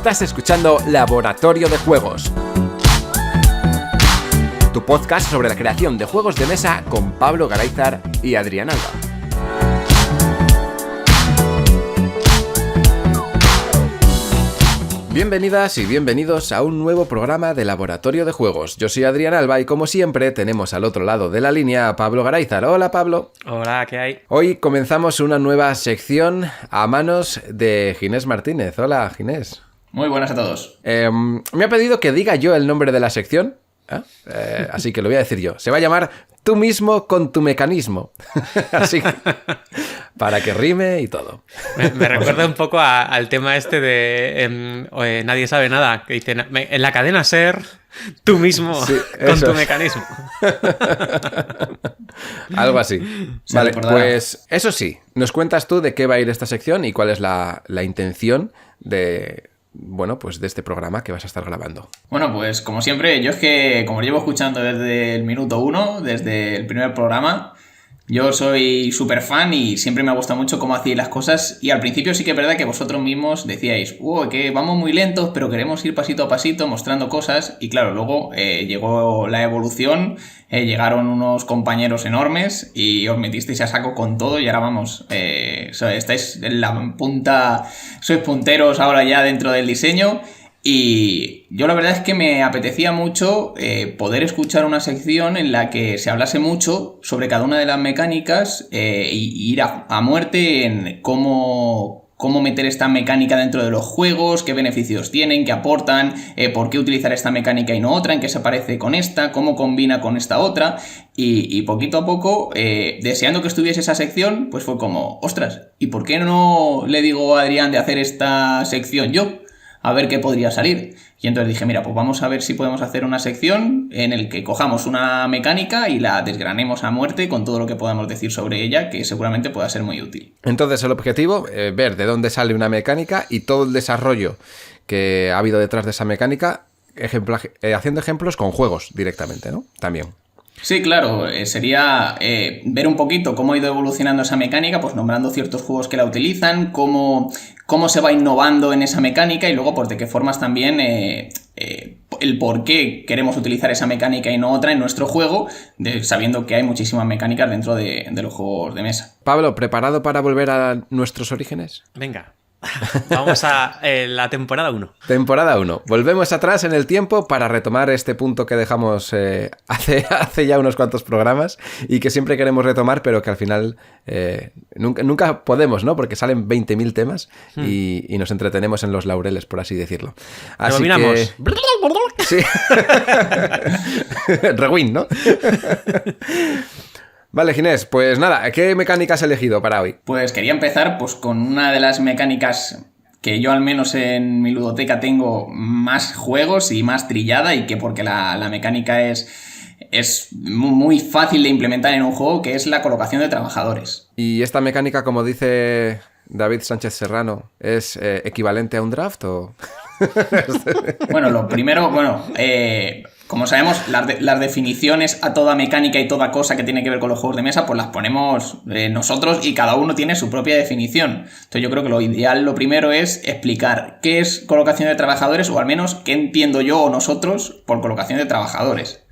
Estás escuchando Laboratorio de Juegos, tu podcast sobre la creación de juegos de mesa con Pablo Garayzar y Adrián Alba. Bienvenidas y bienvenidos a un nuevo programa de Laboratorio de Juegos. Yo soy Adrián Alba y como siempre tenemos al otro lado de la línea a Pablo Garayzar. Hola, Pablo. Hola, ¿qué hay? Hoy comenzamos una nueva sección a manos de Ginés Martínez. Hola, Ginés. Muy buenas a todos. Me ha pedido que diga yo el nombre de la sección, así que lo voy a decir yo. Se va a llamar Tú mismo con tu mecanismo. Así que, para que rime y todo. Me recuerda un poco al tema este de nadie sabe nada, que dicen en la cadena SER, tú mismo sí, con tu mecanismo. Algo así. Vale, pues eso sí, nos cuentas tú de qué va a ir esta sección y cuál es la intención de este programa que vas a estar grabando. Bueno, pues como siempre, yo es que como llevo escuchando desde el minuto 1, desde el primer programa, yo soy súper fan y siempre me ha gustado mucho cómo hacéis las cosas, y al principio sí que es verdad que vosotros mismos decíais, que vamos muy lentos, pero queremos ir pasito a pasito mostrando cosas, y claro, luego llegó la evolución, llegaron unos compañeros enormes y os metisteis a saco con todo y ahora vamos, estáis en la punta, sois punteros ahora ya dentro del diseño. Y yo la verdad es que me apetecía mucho poder escuchar una sección en la que se hablase mucho sobre cada una de las mecánicas y ir a muerte en cómo meter esta mecánica dentro de los juegos, qué beneficios tienen, qué aportan, por qué utilizar esta mecánica y no otra, en qué se parece con esta, cómo combina con esta otra. Y poquito a poco, deseando que estuviese esa sección, pues fue como, ostras, ¿y por qué no le digo a Adrián de hacer esta sección yo? A ver qué podría salir. Y entonces dije, mira, pues vamos a ver si podemos hacer una sección en el que cojamos una mecánica y la desgranemos a muerte con todo lo que podamos decir sobre ella, que seguramente pueda ser muy útil. Entonces el objetivo, ver de dónde sale una mecánica y todo el desarrollo que ha habido detrás de esa mecánica, haciendo ejemplos con juegos directamente, ¿no? También. Sí, claro, sería ver un poquito cómo ha ido evolucionando esa mecánica, pues nombrando ciertos juegos que la utilizan, cómo se va innovando en esa mecánica y luego pues de qué formas también el por qué queremos utilizar esa mecánica y no otra en nuestro juego, sabiendo que hay muchísimas mecánicas dentro de los juegos de mesa. Pablo, ¿preparado para volver a nuestros orígenes? Venga. Vamos a la temporada 1. Temporada 1. Volvemos atrás en el tiempo para retomar este punto que dejamos hace ya unos cuantos programas y que siempre queremos retomar, pero que al final nunca podemos, ¿no? Porque salen 20.000 temas y nos entretenemos en los laureles, por así decirlo. Así que... Sí. Rewind, ¿no? Vale, Ginés, pues nada, ¿qué mecánica has elegido para hoy? Pues quería empezar pues con una de las mecánicas que yo al menos en mi ludoteca tengo más juegos y más trillada, y que porque la mecánica es muy fácil de implementar en un juego, que es la colocación de trabajadores. ¿Y esta mecánica, como dice David Sánchez Serrano, es equivalente a un draft o...? Bueno, lo primero, como sabemos, las definiciones a toda mecánica y toda cosa que tiene que ver con los juegos de mesa, pues las ponemos nosotros y cada uno tiene su propia definición. Entonces yo creo que lo ideal, lo primero, es explicar qué es colocación de trabajadores, o al menos qué entiendo yo o nosotros por colocación de trabajadores.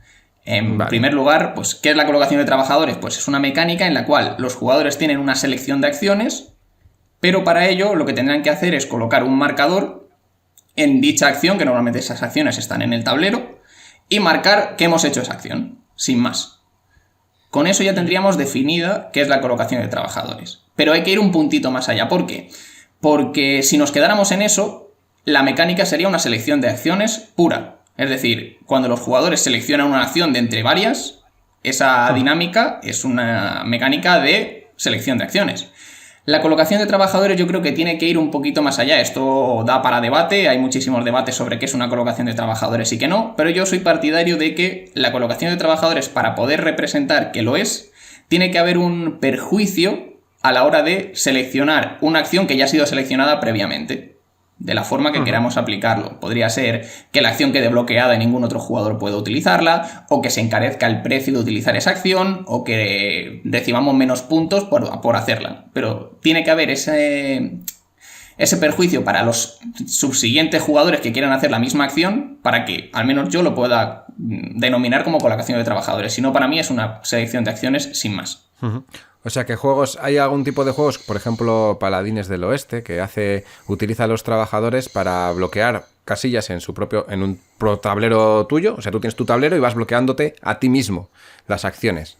En primer lugar, pues ¿qué es la colocación de trabajadores? Pues es una mecánica en la cual los jugadores tienen una selección de acciones, pero para ello lo que tendrán que hacer es colocar un marcador en dicha acción, que normalmente esas acciones están en el tablero, y marcar que hemos hecho esa acción, sin más. Con eso ya tendríamos definida qué es la colocación de trabajadores. Pero hay que ir un puntito más allá. ¿Por qué? Porque si nos quedáramos en eso, la mecánica sería una selección de acciones pura. Es decir, cuando los jugadores seleccionan una acción de entre varias, esa dinámica es una mecánica de selección de acciones. La colocación de trabajadores yo creo que tiene que ir un poquito más allá. Esto da para debate, hay muchísimos debates sobre qué es una colocación de trabajadores y qué no, pero yo soy partidario de que la colocación de trabajadores, para poder representar que lo es, tiene que haber un perjuicio a la hora de seleccionar una acción que ya ha sido seleccionada previamente, de la forma que queramos aplicarlo. Podría ser que la acción quede bloqueada y ningún otro jugador pueda utilizarla, o que se encarezca el precio de utilizar esa acción, o que recibamos menos puntos por hacerla. Pero tiene que haber ese ese perjuicio para los subsiguientes jugadores que quieran hacer la misma acción, para que al menos yo lo pueda denominar como colocación de trabajadores. Si no, para mí es una selección de acciones sin más. Uh-huh. O sea que hay algún tipo de juegos, por ejemplo, Paladines del Oeste, que utiliza a los trabajadores para bloquear casillas en un tablero tuyo. O sea, tú tienes tu tablero y vas bloqueándote a ti mismo las acciones.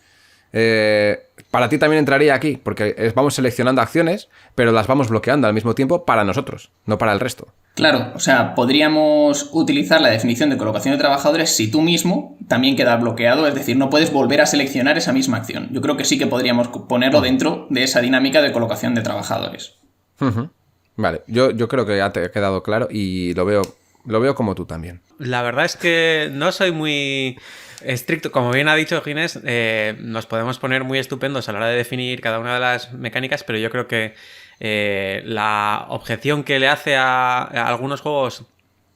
Para ti también entraría aquí, porque vamos seleccionando acciones, pero las vamos bloqueando al mismo tiempo para nosotros, no para el resto. Claro, o sea, podríamos utilizar la definición de colocación de trabajadores si tú mismo también quedas bloqueado, es decir, no puedes volver a seleccionar esa misma acción. Yo creo que sí que podríamos ponerlo dentro de esa dinámica de colocación de trabajadores. Uh-huh. Vale, yo creo que ya te ha quedado claro y lo veo como tú también. La verdad es que no soy muy estricto. Como bien ha dicho Ginés, nos podemos poner muy estupendos a la hora de definir cada una de las mecánicas, pero yo creo que la objeción que le hace a algunos juegos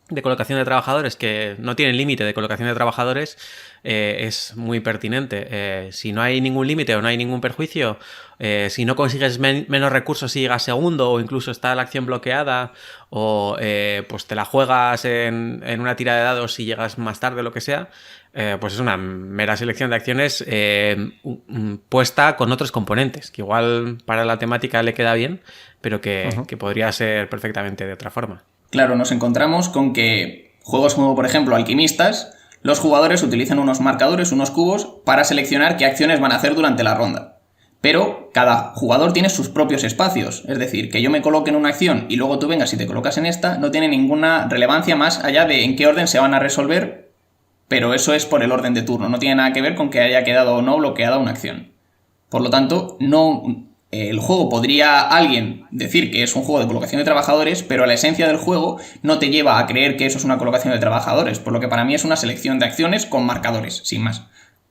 de colocación de trabajadores que no tienen límite de colocación de trabajadores es muy pertinente. Si no hay ningún límite o no hay ningún perjuicio, si no consigues menos recursos si llegas segundo o incluso está la acción bloqueada o pues te la juegas en una tira de dados si llegas más tarde o lo que sea, pues es una mera selección de acciones puesta con otros componentes, que igual para la temática le queda bien, pero que podría ser perfectamente de otra forma. Claro, nos encontramos con que juegos como, por ejemplo, Alquimistas, los jugadores utilizan unos marcadores, unos cubos, para seleccionar qué acciones van a hacer durante la ronda. Pero cada jugador tiene sus propios espacios. Es decir, que yo me coloque en una acción y luego tú vengas y te colocas en esta, no tiene ninguna relevancia más allá de en qué orden se van a resolver, pero eso es por el orden de turno. No tiene nada que ver con que haya quedado o no bloqueada una acción. Por lo tanto, el juego podría alguien decir que es un juego de colocación de trabajadores, pero la esencia del juego no te lleva a creer que eso es una colocación de trabajadores, por lo que para mí es una selección de acciones con marcadores, sin más.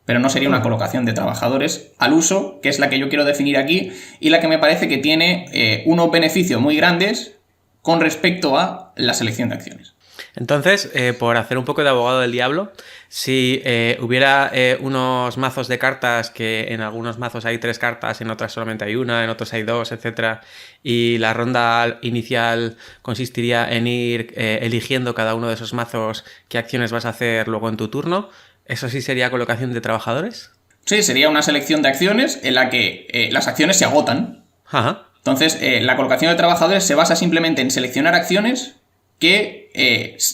Pero no sería una colocación de trabajadores al uso, que es la que yo quiero definir aquí, y la que me parece que tiene unos beneficios muy grandes con respecto a la selección de acciones. Entonces, por hacer un poco de abogado del diablo, si hubiera unos mazos de cartas que en algunos mazos hay 3 cartas, en otras solamente hay una, en otros hay 2, etcétera, y la ronda inicial consistiría en ir eligiendo cada uno de esos mazos qué acciones vas a hacer luego en tu turno, ¿eso sí sería colocación de trabajadores? Sí, sería una selección de acciones en la que las acciones se agotan. Ajá. Entonces, la colocación de trabajadores se basa simplemente en seleccionar acciones que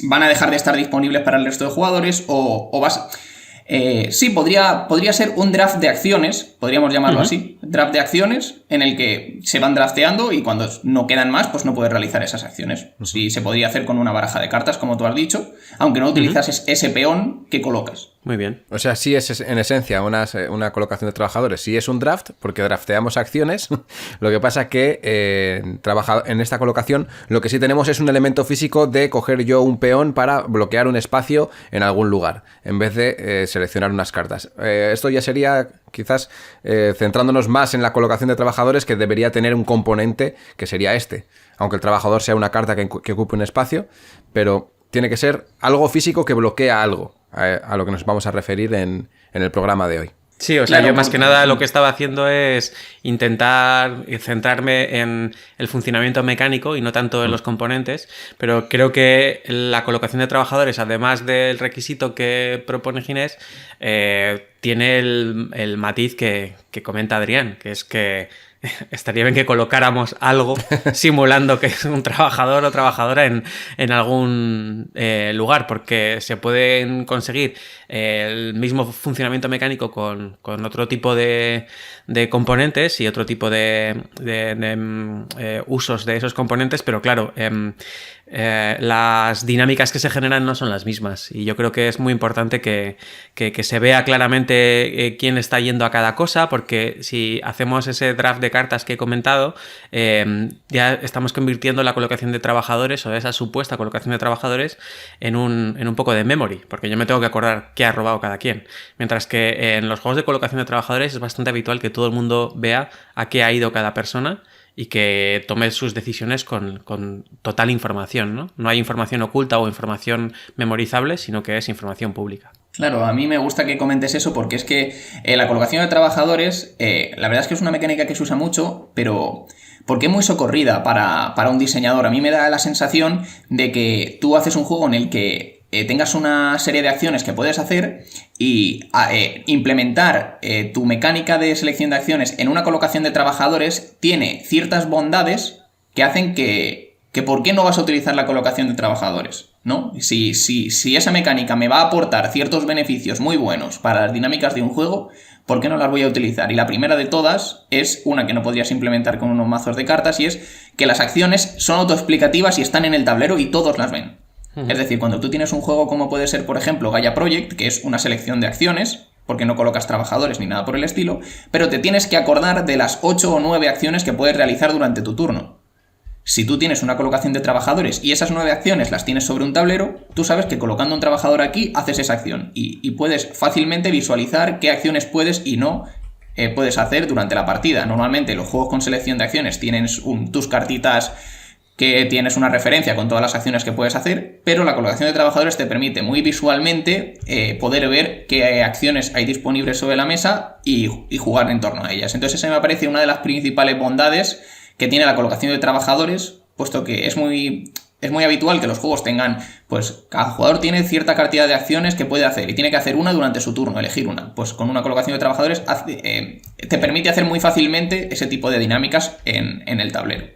van a dejar de estar disponibles para el resto de jugadores sí, podría ser un draft de acciones, podríamos llamarlo así, draft de acciones en el que se van drafteando y cuando no quedan más, pues no puedes realizar esas acciones. Sí, se podría hacer con una baraja de cartas, como tú has dicho, aunque no utilizases ese peón que colocas. Muy bien. O sea, sí es en esencia una colocación de trabajadores. Sí es un draft, porque drafteamos acciones. Lo que pasa que en esta colocación lo que sí tenemos es un elemento físico de coger yo un peón para bloquear un espacio en algún lugar, en vez de seleccionar unas cartas. Esto ya sería quizás centrándonos más en la colocación de trabajadores, que debería tener un componente que sería aunque el trabajador sea una carta que ocupe un espacio, pero tiene que ser algo físico que bloquea algo, a lo que nos vamos a referir en el programa de hoy. Sí, o sea, yo más que nada lo que estaba haciendo es intentar centrarme en el funcionamiento mecánico y no tanto en los componentes, pero creo que la colocación de trabajadores, además del requisito que propone Ginés, tiene el matiz que comenta Adrián, que es que estaría bien que colocáramos algo simulando que es un trabajador o trabajadora en algún lugar, porque se pueden conseguir el mismo funcionamiento mecánico con otro tipo de componentes y otro tipo de usos de esos componentes, pero claro, las dinámicas que se generan no son las mismas, y yo creo que es muy importante que se vea claramente quién está yendo a cada cosa, porque si hacemos ese draft de cartas que he comentado, ya estamos convirtiendo la colocación de trabajadores o esa supuesta colocación de trabajadores en un poco de memory, porque yo me tengo que acordar qué ha robado cada quien, mientras que en los juegos de colocación de trabajadores es bastante habitual que todo el mundo vea a qué ha ido cada persona y que tome sus decisiones con total información, ¿no? No hay información oculta o información memorizable, sino que es información pública. Claro, a mí me gusta que comentes eso porque es que la colocación de trabajadores, la verdad es que es una mecánica que se usa mucho, pero porque es muy socorrida para un diseñador. A mí me da la sensación de que tú haces un juego en el que tengas una serie de acciones que puedes hacer y implementar tu mecánica de selección de acciones en una colocación de trabajadores tiene ciertas bondades que hacen que ¿por qué no vas a utilizar la colocación de trabajadores? ¿No? Si esa mecánica me va a aportar ciertos beneficios muy buenos para las dinámicas de un juego, ¿por qué no las voy a utilizar? Y la primera de todas es una que no podrías implementar con unos mazos de cartas y es que las acciones son autoexplicativas y están en el tablero y todos las ven. Es decir, cuando tú tienes un juego como puede ser, por ejemplo, Gaia Project, que es una selección de acciones, porque no colocas trabajadores ni nada por el estilo, pero te tienes que acordar de las 8 o 9 acciones que puedes realizar durante tu turno. Si tú tienes una colocación de trabajadores y esas 9 acciones las tienes sobre un tablero, tú sabes que colocando un trabajador aquí haces esa acción y puedes fácilmente visualizar qué acciones puedes y no puedes hacer durante la partida. Normalmente los juegos con selección de acciones tienen tus cartitas que tienes una referencia con todas las acciones que puedes hacer, pero la colocación de trabajadores te permite muy visualmente poder ver qué acciones hay disponibles sobre la mesa y jugar en torno a ellas. Entonces esa me parece una de las principales bondades que tiene la colocación de trabajadores, puesto que es muy habitual que los juegos tengan, pues cada jugador tiene cierta cantidad de acciones que puede hacer y tiene que hacer una durante su turno, elegir una. Pues con una colocación de trabajadores te permite hacer muy fácilmente ese tipo de dinámicas en el tablero.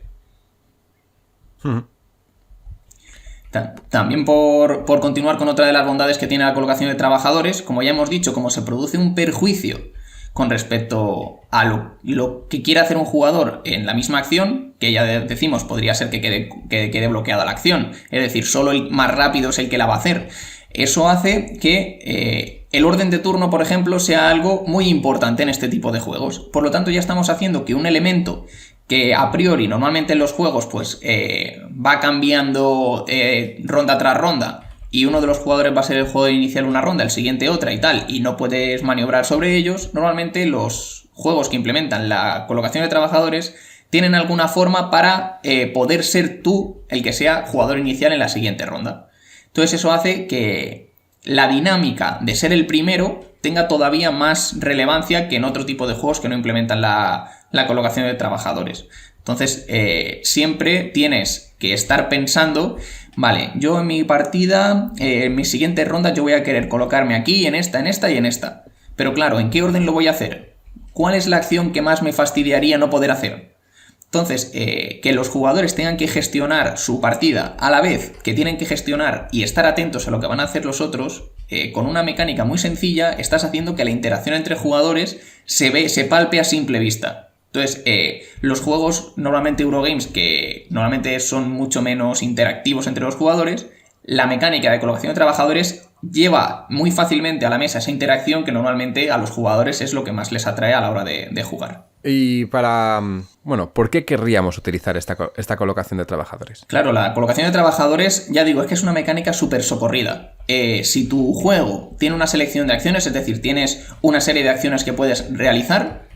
También por continuar con otra de las bondades que tiene la colocación de trabajadores, como ya hemos dicho, como se produce un perjuicio con respecto a lo que quiere hacer un jugador en la misma acción, que ya decimos podría ser que quede bloqueada la acción, es decir, solo el más rápido es el que la va a hacer. Eso hace que el orden de turno, por ejemplo, sea algo muy importante en este tipo de juegos. Por lo tanto, ya estamos haciendo que un elemento que a priori normalmente en los juegos pues va cambiando ronda tras ronda, y uno de los jugadores va a ser el jugador inicial una ronda, el siguiente otra y tal, y no puedes maniobrar sobre ellos, normalmente los juegos que implementan la colocación de trabajadores tienen alguna forma para poder ser tú el que sea jugador inicial en la siguiente ronda. Entonces eso hace que la dinámica de ser el primero tenga todavía más relevancia que en otro tipo de juegos que no implementan la colocación de trabajadores. Entonces siempre tienes que estar pensando, vale, yo en mi partida, en mi siguiente ronda yo voy a querer colocarme aquí, en esta y en esta. Pero claro, ¿en qué orden lo voy a hacer? ¿Cuál es la acción que más me fastidiaría no poder hacer? Entonces, que los jugadores tengan que gestionar su partida a la vez que tienen que gestionar y estar atentos a lo que van a hacer los otros, con una mecánica muy sencilla, estás haciendo que la interacción entre jugadores se palpe a simple vista. Entonces, los juegos normalmente Eurogames, que normalmente son mucho menos interactivos entre los jugadores, la mecánica de colocación de trabajadores lleva muy fácilmente a la mesa esa interacción que normalmente a los jugadores es lo que más les atrae a la hora de jugar. Y ¿por qué querríamos utilizar esta colocación de trabajadores? Claro, la colocación de trabajadores, ya digo, es que es una mecánica súper socorrida. Si tu juego tiene una selección de acciones, es decir, tienes una serie de acciones que puedes realizar,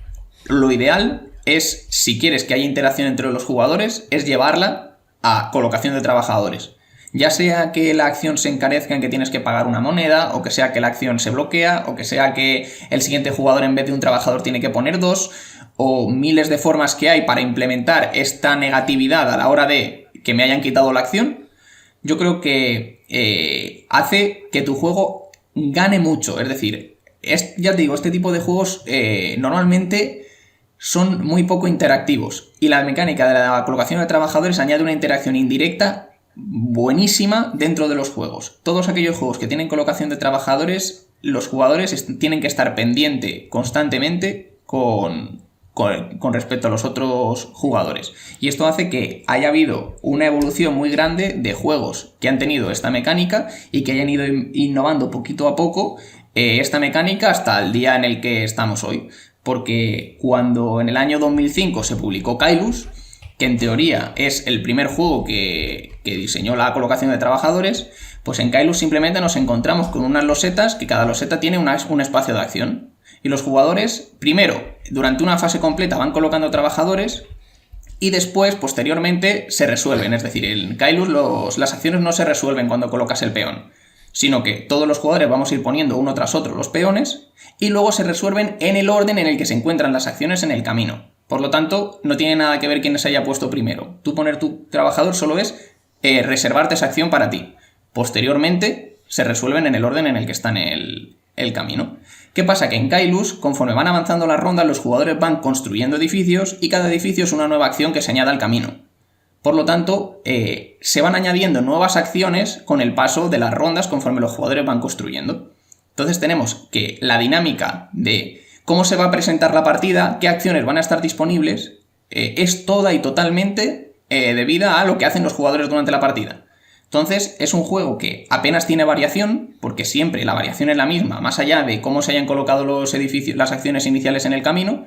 lo ideal es, si quieres que haya interacción entre los jugadores, es llevarla a colocación de trabajadores. Ya sea que la acción se encarezca en que tienes que pagar una moneda, o que sea que la acción se bloquea, o que sea que el siguiente jugador en vez de un trabajador tiene que poner 2, o miles de formas que hay para implementar esta negatividad a la hora de que me hayan quitado la acción. Yo creo que hace que tu juego gane mucho. Es decir, ya te digo, este tipo de juegos normalmente son muy poco interactivos, y la mecánica de la colocación de trabajadores añade una interacción indirecta buenísima dentro de los juegos. Todos aquellos juegos que tienen colocación de trabajadores, los jugadores tienen que estar pendiente constantemente con respecto a los otros jugadores. Y esto hace que haya habido una evolución muy grande de juegos que han tenido esta mecánica y que hayan ido innovando poquito a poco esta mecánica hasta el día en el que estamos hoy. Porque cuando en el año 2005 se publicó Kailus, que en teoría es el primer juego que diseñó la colocación de trabajadores, pues en Kailus simplemente nos encontramos con unas losetas que cada loseta tiene un espacio de acción. Y los jugadores, primero, durante una fase completa van colocando trabajadores y después, posteriormente, se resuelven. Es decir, en Kailus las acciones no se resuelven cuando colocas el peón. sino que todos los jugadores vamos a ir poniendo uno tras otro los peones y luego se resuelven en el orden en el que se encuentran las acciones en el camino. Por lo tanto, no tiene nada que ver quién se haya puesto primero. Tú poner tu trabajador solo es reservarte esa acción para ti. Posteriormente, se resuelven en el orden en el que está en el camino. ¿Qué pasa? Que en Kailus, conforme van avanzando las rondas, los jugadores van construyendo edificios y cada edificio es una nueva acción que se añade al camino. Por lo tanto, se van añadiendo nuevas acciones con el paso de las rondas conforme los jugadores van construyendo. Entonces tenemos que la dinámica de cómo se va a presentar la partida, qué acciones van a estar disponibles, es toda y totalmente debida a lo que hacen los jugadores durante la partida. Entonces es un juego que apenas tiene variación, porque siempre la variación es la misma, más allá de cómo se hayan colocado los edificios, las acciones iniciales en el camino,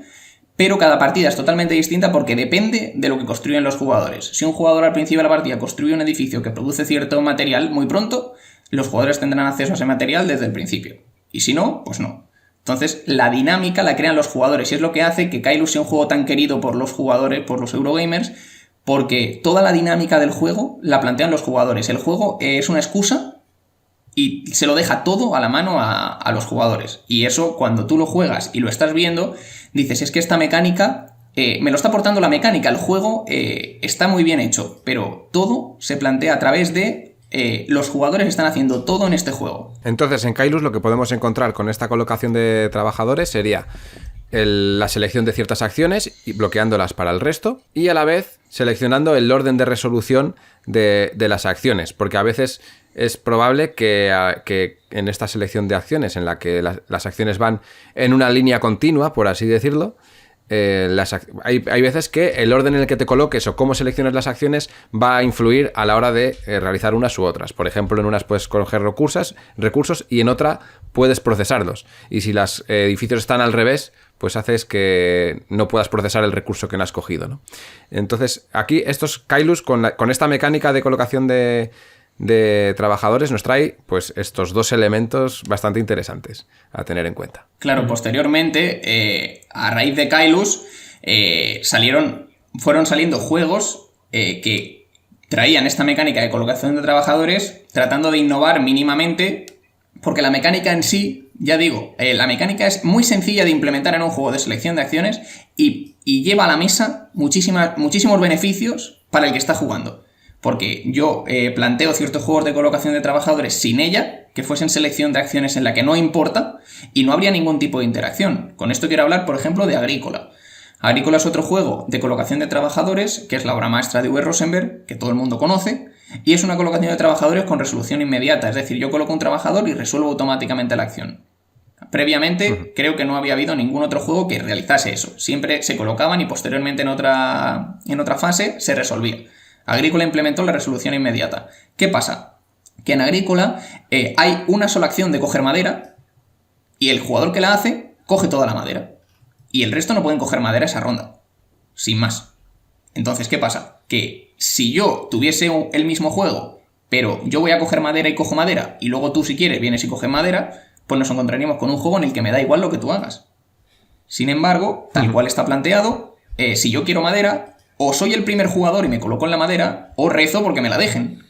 pero cada partida es totalmente distinta porque depende de lo que construyen los jugadores. Si un jugador al principio de la partida construye un edificio que produce cierto material muy pronto, los jugadores tendrán acceso a ese material desde el principio. Y si no, pues no. Entonces, la dinámica la crean los jugadores y es lo que hace que Kailus sea un juego tan querido por los jugadores, por los Eurogamers, porque toda la dinámica del juego la plantean los jugadores. El juego es una excusa y se lo deja todo a la mano a los jugadores. Y eso, cuando tú lo juegas y lo estás viendo, dices, es que esta mecánica me lo está aportando la mecánica. El juego está muy bien hecho, pero todo se plantea a través de los jugadores están haciendo todo en este juego. Entonces, en Kailus lo que podemos encontrar con esta colocación de trabajadores sería la selección de ciertas acciones y bloqueándolas para el resto, y a la vez seleccionando el orden de resolución de las acciones, porque a veces es probable que en esta selección de acciones, en la que las acciones van en una línea continua, por así decirlo, hay veces que el orden en el que te coloques o cómo selecciones las acciones va a influir a la hora de realizar unas u otras. Por ejemplo, en unas puedes coger recursos y en otra puedes procesarlos. Y si los edificios están al revés, pues haces que no puedas procesar el recurso que no has cogido, ¿no? Entonces, aquí estos Kailus, con esta mecánica de colocación de trabajadores, nos trae pues estos dos elementos bastante interesantes a tener en cuenta. Claro, posteriormente, a raíz de Kailus, fueron saliendo juegos que traían esta mecánica de colocación de trabajadores, tratando de innovar mínimamente, porque la mecánica en sí, ya digo, la mecánica es muy sencilla de implementar en un juego de selección de acciones y lleva a la mesa muchísimos beneficios para el que está jugando. Porque yo planteo ciertos juegos de colocación de trabajadores sin ella, que fuesen selección de acciones en la que no importa, y no habría ningún tipo de interacción. Con esto quiero hablar, por ejemplo, de Agrícola. Agrícola es otro juego de colocación de trabajadores, que es la obra maestra de V. Rosenberg, que todo el mundo conoce, y es una colocación de trabajadores con resolución inmediata, es decir, yo coloco un trabajador y resuelvo automáticamente la acción. Previamente, creo que no había habido ningún otro juego que realizase eso. Siempre se colocaban y posteriormente en otra fase se resolvía. Agrícola implementó la resolución inmediata. ¿Qué pasa? Que en Agrícola hay una sola acción de coger madera y el jugador que la hace coge toda la madera. Y el resto no pueden coger madera esa ronda. Sin más. Entonces, ¿qué pasa? Que si yo tuviese el mismo juego, pero yo voy a coger madera y cojo madera, y luego tú, si quieres, vienes y coges madera, pues nos encontraríamos con un juego en el que me da igual lo que tú hagas. Sin embargo, tal cual está planteado, si yo quiero madera, o soy el primer jugador y me coloco en la madera, o rezo porque me la dejen.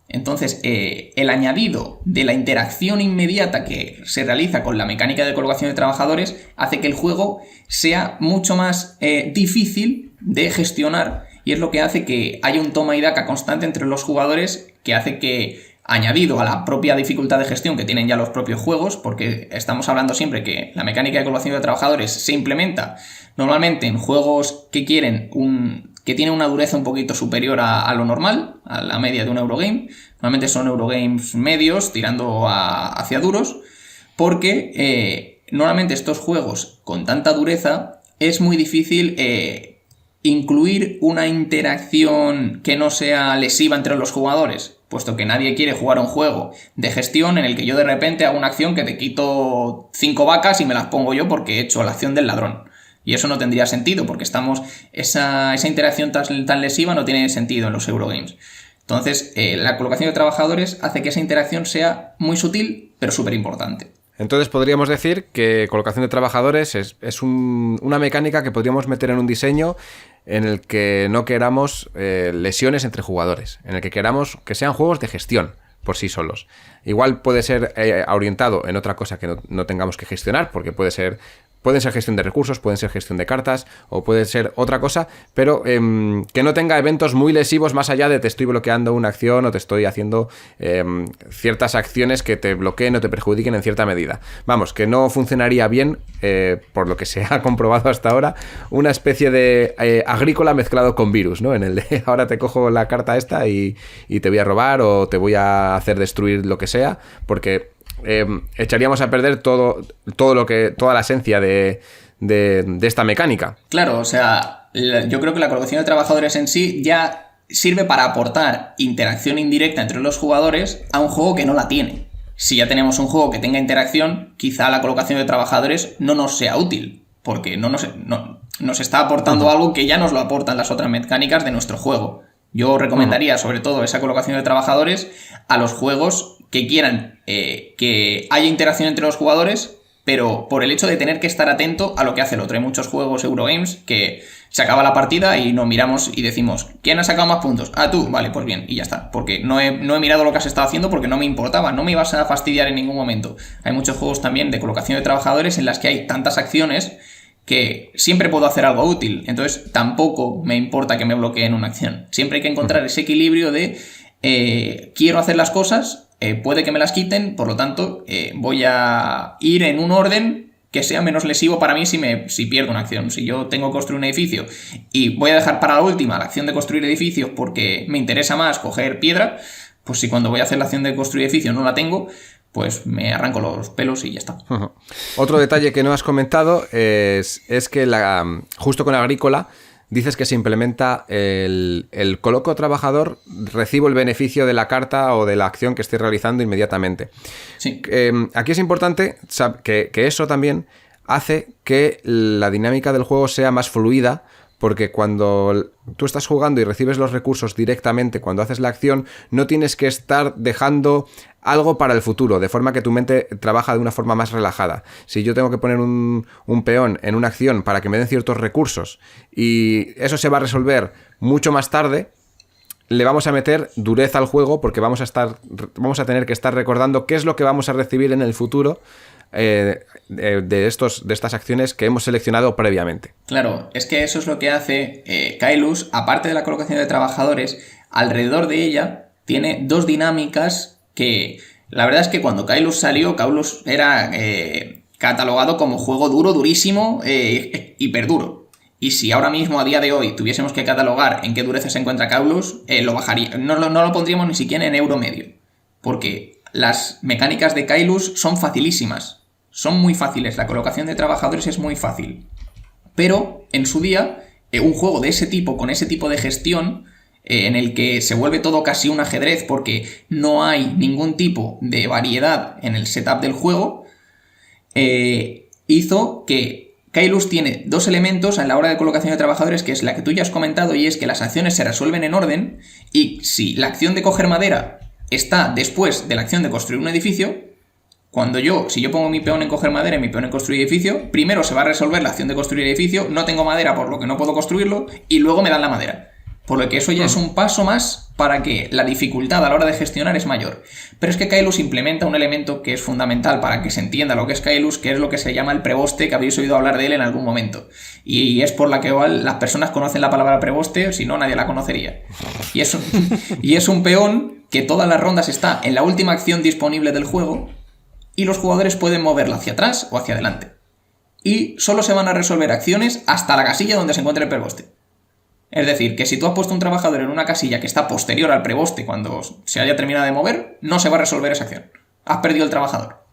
Entonces, el añadido de la interacción inmediata que se realiza con la mecánica de colocación de trabajadores hace que el juego sea mucho más difícil de gestionar, y es lo que hace que haya un toma y daca constante entre los jugadores, que hace que, añadido a la propia dificultad de gestión que tienen ya los propios juegos, porque estamos hablando siempre que la mecánica de colocación de trabajadores se implementa normalmente en juegos que tienen una dureza un poquito superior a lo normal, a la media de un Eurogame. Normalmente son Eurogames medios, tirando hacia duros, porque normalmente estos juegos con tanta dureza es muy difícil incluir una interacción que no sea lesiva entre los jugadores, puesto que nadie quiere jugar un juego de gestión en el que yo de repente hago una acción que te quito 5 vacas y me las pongo yo porque he hecho la acción del ladrón. Y eso no tendría sentido, porque esa interacción tan lesiva no tiene sentido en los Eurogames. Entonces, la colocación de trabajadores hace que esa interacción sea muy sutil, pero súper importante. Entonces podríamos decir que colocación de trabajadores es una mecánica que podríamos meter en un diseño en el que no queramos lesiones entre jugadores, en el que queramos que sean juegos de gestión, por sí solos. Igual puede ser orientado en otra cosa que no tengamos que gestionar, porque pueden ser gestión de recursos, pueden ser gestión de cartas o puede ser otra cosa, pero que no tenga eventos muy lesivos más allá de te estoy bloqueando una acción o te estoy haciendo ciertas acciones que te bloqueen o te perjudiquen en cierta medida. Vamos, que no funcionaría bien, por lo que se ha comprobado hasta ahora, una especie de agrícola mezclado con virus, ¿no? En el de ahora te cojo la carta esta y te voy a robar o te voy a hacer destruir lo que sea, porque echaríamos a perder toda la esencia de esta mecánica. Claro, o sea, yo creo que la colocación de trabajadores en sí ya sirve para aportar interacción indirecta entre los jugadores a un juego que no la tiene. Si ya tenemos un juego que tenga interacción, quizá la colocación de trabajadores no nos sea útil, porque nos está aportando algo que ya nos lo aportan las otras mecánicas de nuestro juego. Yo recomendaría sobre todo esa colocación de trabajadores a los juegos que quieran que haya interacción entre los jugadores, pero por el hecho de tener que estar atento a lo que hace el otro. Hay muchos juegos Eurogames que se acaba la partida y nos miramos y decimos ¿quién ha sacado más puntos? Ah, tú, vale, pues bien, y ya está. Porque no he mirado lo que has estado haciendo porque no me importaba, no me ibas a fastidiar en ningún momento. Hay muchos juegos también de colocación de trabajadores en las que hay tantas acciones que siempre puedo hacer algo útil, entonces tampoco me importa que me bloqueen una acción. Siempre hay que encontrar ese equilibrio de quiero hacer las cosas, puede que me las quiten, por lo tanto voy a ir en un orden que sea menos lesivo para mí si pierdo una acción. Si yo tengo que construir un edificio y voy a dejar para la última la acción de construir edificios porque me interesa más coger piedra, pues si cuando voy a hacer la acción de construir edificios no la tengo, pues me arranco los pelos y ya está. Uh-huh. Otro detalle que no has comentado es que justo con Agrícola dices que se implementa el coloco trabajador, recibo el beneficio de la carta o de la acción que estoy realizando inmediatamente. Sí. Aquí es importante que eso también hace que la dinámica del juego sea más fluida, porque cuando tú estás jugando y recibes los recursos directamente, cuando haces la acción, no tienes que estar dejando algo para el futuro, de forma que tu mente trabaja de una forma más relajada. Si yo tengo que poner un peón en una acción para que me den ciertos recursos y eso se va a resolver mucho más tarde, le vamos a meter dureza al juego porque vamos a tener que estar recordando qué es lo que vamos a recibir en el futuro de estas acciones que hemos seleccionado previamente. Claro, es que eso es lo que hace Kailus, aparte de la colocación de trabajadores, alrededor de ella tiene dos dinámicas que la verdad es que cuando Kailus salió, Kailus era catalogado como juego duro, durísimo, hiperduro. Y si ahora mismo, a día de hoy, tuviésemos que catalogar en qué dureza se encuentra Kailus, lo bajaría. No lo pondríamos ni siquiera en euro medio. Porque las mecánicas de Kailus son facilísimas. Son muy fáciles. La colocación de trabajadores es muy fácil. Pero, en su día, un juego de ese tipo, con ese tipo de gestión, en el que se vuelve todo casi un ajedrez porque no hay ningún tipo de variedad en el setup del juego, hizo que Kailus tiene dos elementos en la hora de colocación de trabajadores, que es la que tú ya has comentado, y es que las acciones se resuelven en orden, y si la acción de coger madera está después de la acción de construir un edificio, si yo pongo mi peón en coger madera y mi peón en construir edificio, primero se va a resolver la acción de construir edificio, no tengo madera por lo que no puedo construirlo, y luego me dan la madera. Por lo que eso ya es un paso más para que la dificultad a la hora de gestionar es mayor. Pero es que Kailus implementa un elemento que es fundamental para que se entienda lo que es Kailus, que es lo que se llama el preboste, que habéis oído hablar de él en algún momento. Y es por la que igual las personas conocen la palabra preboste, si no nadie la conocería. Y es un peón que todas las rondas está en la última acción disponible del juego y los jugadores pueden moverla hacia atrás o hacia adelante. Y solo se van a resolver acciones hasta la casilla donde se encuentre el preboste. Es decir, que si tú has puesto un trabajador en una casilla que está posterior al preboste cuando se haya terminado de mover, no se va a resolver esa acción. Has perdido el trabajador.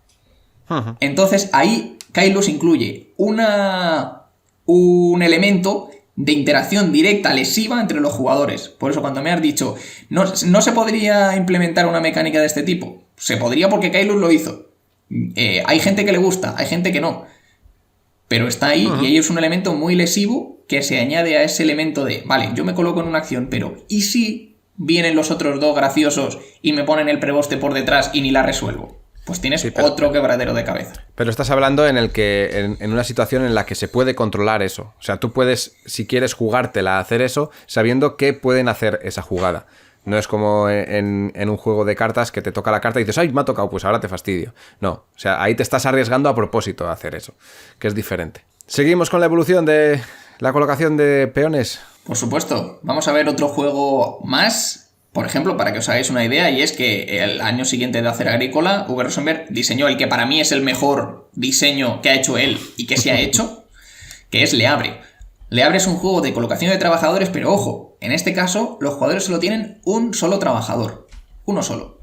Uh-huh. Entonces ahí Kailus incluye un elemento de interacción directa lesiva entre los jugadores. Por eso cuando me has dicho, no se podría implementar una mecánica de este tipo. Se podría porque Kailus lo hizo. Hay gente que le gusta, hay gente que no. Pero está ahí. Uh-huh. Y ahí es un elemento muy lesivo que se añade a ese elemento de, vale, yo me coloco en una acción, pero ¿y si vienen los otros dos graciosos y me ponen el preboste por detrás y ni la resuelvo? Pues tienes otro quebradero de cabeza. Pero estás hablando en una situación en la que se puede controlar eso. O sea, tú puedes, si quieres jugártela a hacer eso, sabiendo que pueden hacer esa jugada. No es como en un juego de cartas que te toca la carta y dices, ¡ay, me ha tocado! Pues ahora te fastidio. No, o sea, ahí te estás arriesgando a propósito a hacer eso, que es diferente. Seguimos con la evolución de la colocación de peones. Por supuesto. Vamos a ver otro juego más, por ejemplo, para que os hagáis una idea, y es que el año siguiente de hacer Agrícola, Uwe Rosenberg diseñó el que para mí es el mejor diseño que ha hecho él y que se ha hecho, que es Le Havre. Le Havre es un juego de colocación de trabajadores, pero ojo, en este caso los jugadores solo tienen un solo trabajador, uno solo.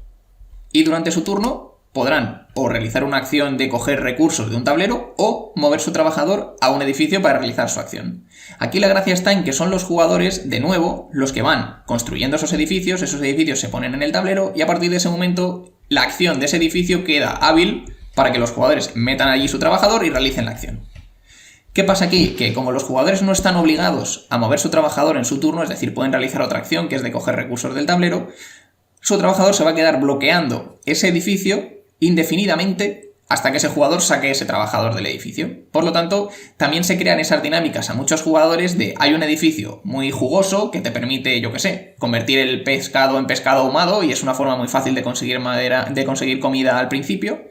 Y durante su turno podrán o realizar una acción de coger recursos de un tablero o mover su trabajador a un edificio para realizar su acción. Aquí la gracia está en que son los jugadores, de nuevo, los que van construyendo esos edificios se ponen en el tablero y a partir de ese momento la acción de ese edificio queda hábil para que los jugadores metan allí su trabajador y realicen la acción. ¿Qué pasa aquí? Que como los jugadores no están obligados a mover su trabajador en su turno, es decir, pueden realizar otra acción que es de coger recursos del tablero, su trabajador se va a quedar bloqueando ese edificio indefinidamente hasta que ese jugador saque ese trabajador del edificio. Por lo tanto, también se crean esas dinámicas a muchos jugadores de hay un edificio muy jugoso que te permite, yo qué sé, convertir el pescado en pescado ahumado y es una forma muy fácil de conseguir madera, de conseguir comida al principio.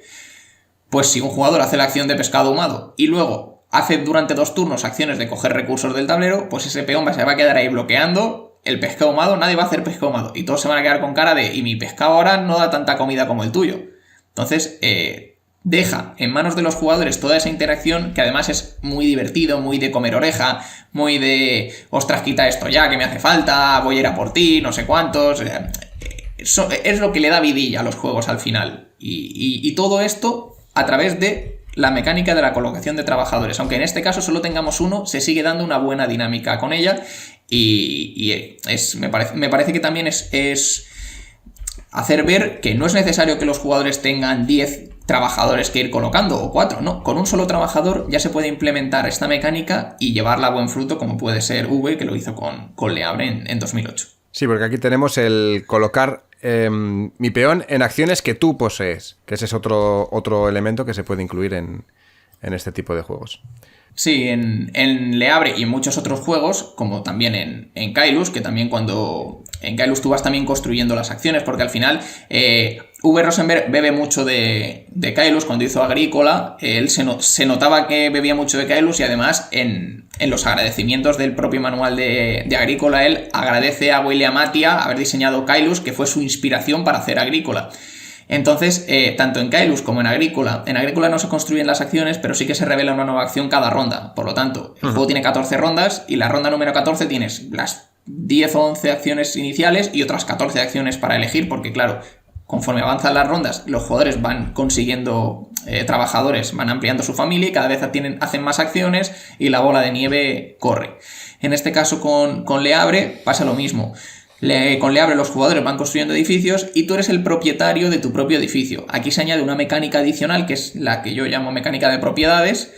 Pues si un jugador hace la acción de pescado ahumado y luego hace durante 2 turnos acciones de coger recursos del tablero, pues ese peón se va a quedar ahí bloqueando el pescado ahumado, nadie va a hacer pescado ahumado y todos se van a quedar con cara de y mi pescado ahora no da tanta comida como el tuyo. Entonces, deja en manos de los jugadores toda esa interacción que además es muy divertido, muy de comer oreja, muy de ostras, quita esto ya que me hace falta, voy a ir a por ti, no sé cuántos. Es lo que le da vidilla a los juegos al final. Y todo esto a través de la mecánica de la colocación de trabajadores. Aunque en este caso solo tengamos uno, se sigue dando una buena dinámica con ella me parece que también es hacer ver que no es necesario que los jugadores tengan 10 trabajadores que ir colocando o 4, no, con un solo trabajador ya se puede implementar esta mecánica y llevarla a buen fruto como puede ser V, que lo hizo con Le Havre en 2008. Sí, porque aquí tenemos el colocar mi peón en acciones que tú posees, que ese es otro elemento que se puede incluir en este tipo de juegos. Sí, en Le Havre y en muchos otros juegos, como también en Kailus, que también cuando en Kailus tú vas también construyendo las acciones, porque al final Uwe Rosenberg bebe mucho de Kailus. Cuando hizo Agrícola, él se notaba que bebía mucho de Kailus y además en los agradecimientos del propio manual de Agrícola, él agradece a William Attia haber diseñado Kailus, que fue su inspiración para hacer Agrícola. Entonces, tanto en Kailus como en Agrícola no se construyen las acciones, pero sí que se revela una nueva acción cada ronda. Por lo tanto, el juego tiene 14 rondas y la ronda número 14 tienes las 10 o 11 acciones iniciales y otras 14 acciones para elegir, porque claro, conforme avanzan las rondas, los jugadores van consiguiendo trabajadores, van ampliando su familia y cada vez hacen más acciones y la bola de nieve corre. En este caso con Le Havre pasa lo mismo. Con Le Havre los jugadores van construyendo edificios y tú eres el propietario de tu propio edificio. Aquí se añade una mecánica adicional que es la que yo llamo mecánica de propiedades,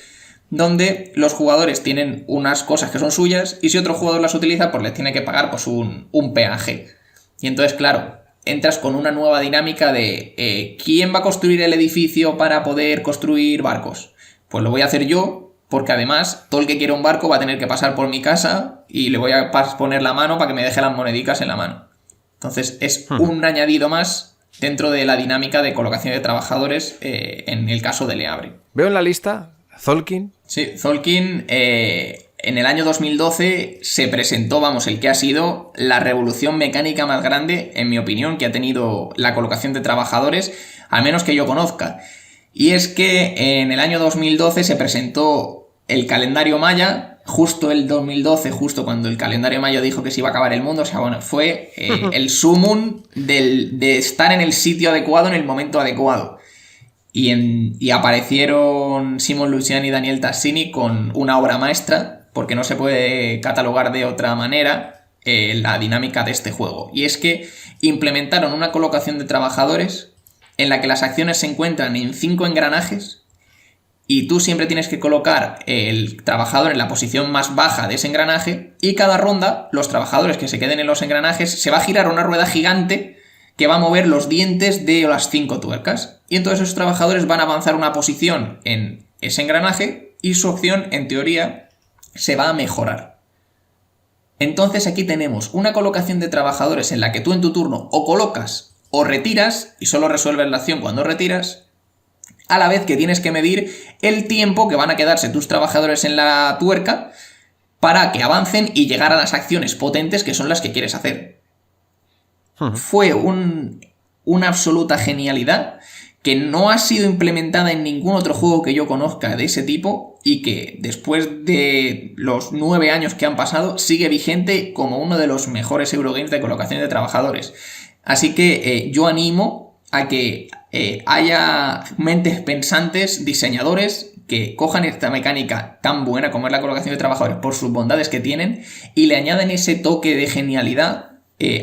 donde los jugadores tienen unas cosas que son suyas y si otro jugador las utiliza pues les tiene que pagar pues un peaje. Y entonces claro, entras con una nueva dinámica de ¿quién va a construir el edificio para poder construir barcos? Pues lo voy a hacer yo, porque además todo el que quiera un barco va a tener que pasar por mi casa y le voy a poner la mano para que me deje las monedicas en la mano. Entonces es un añadido más dentro de la dinámica de colocación de trabajadores en el caso de Le Havre. Veo en la lista Tzolk'in. Sí, Tzolk'in en el año 2012 se presentó, el que ha sido la revolución mecánica más grande, en mi opinión, que ha tenido la colocación de trabajadores, al menos que yo conozca. Y es que en el año 2012 se presentó el calendario maya, justo el 2012, justo cuando el calendario maya dijo que se iba a acabar el mundo, fue el sumum de estar en el sitio adecuado en el momento adecuado. Y aparecieron Simon Lucian y Daniel Tassini con una obra maestra, porque no se puede catalogar de otra manera la dinámica de este juego. Y es que implementaron una colocación de trabajadores en la que las acciones se encuentran en 5 engranajes y tú siempre tienes que colocar el trabajador en la posición más baja de ese engranaje y cada ronda los trabajadores que se queden en los engranajes se va a girar una rueda gigante que va a mover los dientes de las 5 tuercas y entonces esos trabajadores van a avanzar una posición en ese engranaje y su opción en teoría se va a mejorar. Entonces aquí tenemos una colocación de trabajadores en la que tú en tu turno o colocas o retiras, y solo resuelves la acción cuando retiras, a la vez que tienes que medir el tiempo que van a quedarse tus trabajadores en la tuerca para que avancen y llegar a las acciones potentes que son las que quieres hacer. Fue una absoluta genialidad que no ha sido implementada en ningún otro juego que yo conozca de ese tipo y que después de los 9 años que han pasado sigue vigente como uno de los mejores Eurogames de colocación de trabajadores. Así que yo animo a que haya mentes pensantes, diseñadores, que cojan esta mecánica tan buena como es la colocación de trabajadores por sus bondades que tienen y le añaden ese toque de genialidad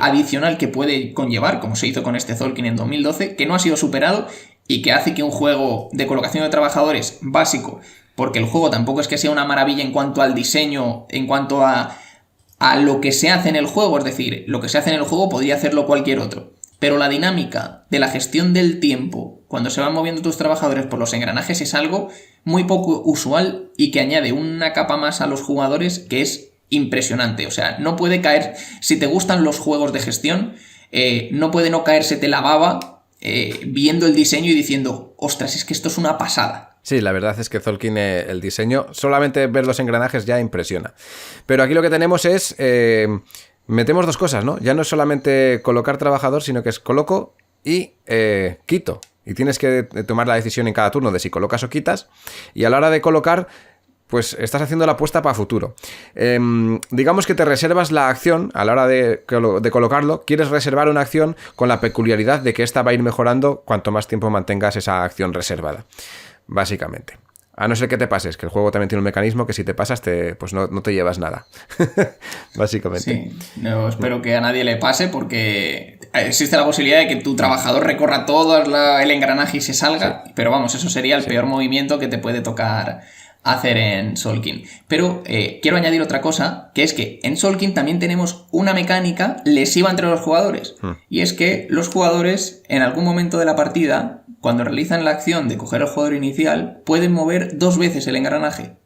adicional que puede conllevar, como se hizo con este Tzolk'in en 2012, que no ha sido superado y que hace que un juego de colocación de trabajadores básico, porque el juego tampoco es que sea una maravilla en cuanto al diseño, en cuanto a lo que se hace en el juego, es decir, lo que se hace en el juego podría hacerlo cualquier otro, pero la dinámica de la gestión del tiempo cuando se van moviendo tus trabajadores por los engranajes es algo muy poco usual y que añade una capa más a los jugadores que es impresionante. O sea, no puede caer, si te gustan los juegos de gestión, no puede no caérsete la baba viendo el diseño y diciendo, ostras, es que esto es una pasada. Sí, la verdad es que Tzolk'in, el diseño, solamente ver los engranajes ya impresiona. Pero aquí lo que tenemos es, metemos dos cosas, ¿no? Ya no es solamente colocar trabajador, sino que es coloco y quito. Y tienes que tomar la decisión en cada turno de si colocas o quitas. Y a la hora de colocar, pues estás haciendo la apuesta para futuro. Digamos que te reservas la acción a la hora de colocarlo. Quieres reservar una acción con la peculiaridad de que esta va a ir mejorando cuanto más tiempo mantengas esa acción reservada. Básicamente. A no ser que te pases, que el juego también tiene un mecanismo que si te pasas, pues no te llevas nada. Básicamente. Sí, no espero que a nadie le pase porque existe la posibilidad de que tu trabajador recorra todo el engranaje y se salga, sí. Pero vamos, eso sería el peor movimiento que te puede tocar hacer en Tzolk'in. Pero quiero añadir otra cosa, que es que en Tzolk'in también tenemos una mecánica lesiva entre los jugadores. Y es que los jugadores, en algún momento de la partida, cuando realizan la acción de coger el jugador inicial, pueden mover 2 veces el engranaje.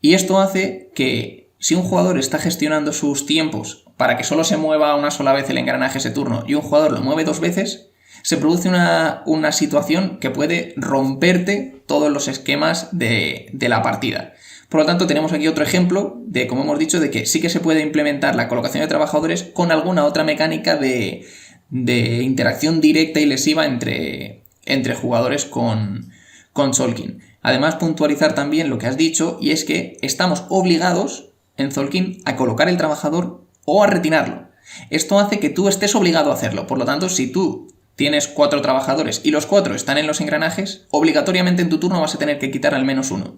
Y esto hace que si un jugador está gestionando sus tiempos para que solo se mueva una sola vez el engranaje ese turno y un jugador lo mueve 2 veces, se produce una situación que puede romperte todos los esquemas de la partida. Por lo tanto, tenemos aquí otro ejemplo de, como hemos dicho, de que sí que se puede implementar la colocación de trabajadores con alguna otra mecánica de interacción directa y lesiva entre jugadores con Tzolk'in. Además, puntualizar también lo que has dicho, y es que estamos obligados en Tzolk'in a colocar el trabajador o a retirarlo. Esto hace que tú estés obligado a hacerlo. Por lo tanto, si tú tienes 4 trabajadores y los 4 están en los engranajes, obligatoriamente en tu turno vas a tener que quitar al menos uno.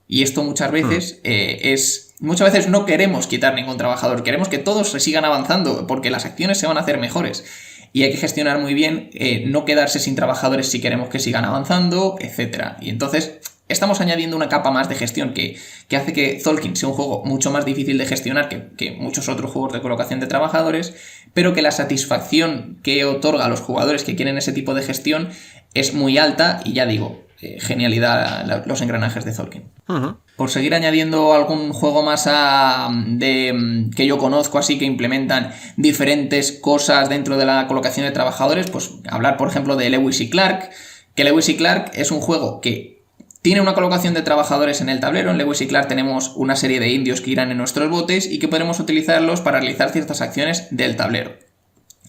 Y esto muchas veces muchas veces no queremos quitar ningún trabajador, queremos que todos se sigan avanzando porque las acciones se van a hacer mejores. Y hay que gestionar muy bien, no quedarse sin trabajadores si queremos que sigan avanzando, etc. Y entonces estamos añadiendo una capa más de gestión que hace que Tzolk'in sea un juego mucho más difícil de gestionar que muchos otros juegos de colocación de trabajadores, pero que la satisfacción que otorga a los jugadores que quieren ese tipo de gestión es muy alta y ya digo, genialidad los engranajes de Tzolk'in. Uh-huh. Por seguir añadiendo algún juego más que yo conozco así que implementan diferentes cosas dentro de la colocación de trabajadores, pues hablar por ejemplo de Lewis y Clark, que Lewis y Clark es un juego que tiene una colocación de trabajadores en el tablero. En Lewis y Clark tenemos una serie de indios que irán en nuestros botes y que podremos utilizarlos para realizar ciertas acciones del tablero.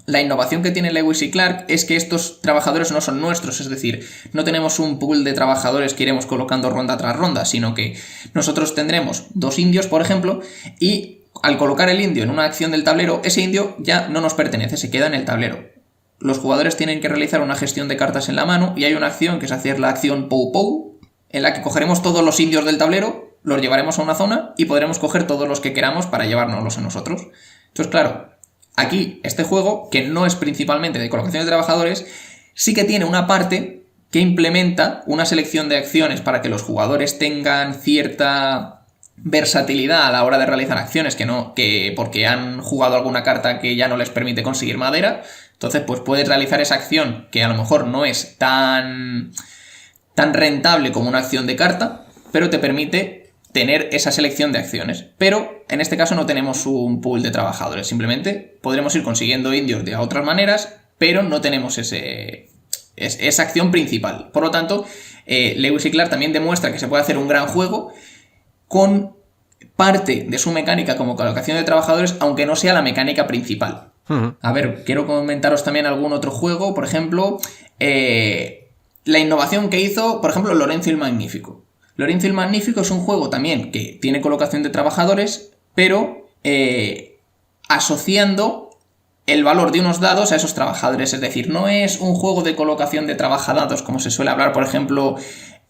La innovación que tiene Lewis y Clark es que estos trabajadores no son nuestros, es decir, no tenemos un pool de trabajadores que iremos colocando ronda tras ronda, sino que nosotros tendremos 2 indios, por ejemplo, y al colocar el indio en una acción del tablero, ese indio ya no nos pertenece, se queda en el tablero. Los jugadores tienen que realizar una gestión de cartas en la mano y hay una acción que es hacer la acción Pou Pou, en la que cogeremos todos los indios del tablero, los llevaremos a una zona y podremos coger todos los que queramos para llevárnoslos a nosotros. Entonces, claro, aquí, este juego, que no es principalmente de colocación de trabajadores, sí que tiene una parte que implementa una selección de acciones para que los jugadores tengan cierta versatilidad a la hora de realizar acciones porque han jugado alguna carta que ya no les permite conseguir madera. Entonces, pues puedes realizar esa acción que a lo mejor no es tan rentable como una acción de carta, pero te permite tener esa selección de acciones. Pero en este caso no tenemos un pool de trabajadores, simplemente podremos ir consiguiendo indios de otras maneras, pero no tenemos esa acción principal. Por lo tanto, Lewis y Clark también demuestra que se puede hacer un gran juego con parte de su mecánica como colocación de trabajadores, aunque no sea la mecánica principal. A ver, quiero comentaros también algún otro juego, por ejemplo, la innovación que hizo, por ejemplo, Lorenzo el Magnífico. Lorenzo el Magnífico es un juego también que tiene colocación de trabajadores, pero asociando el valor de unos dados a esos trabajadores. Es decir, no es un juego de colocación de trabajadados, como se suele hablar, por ejemplo,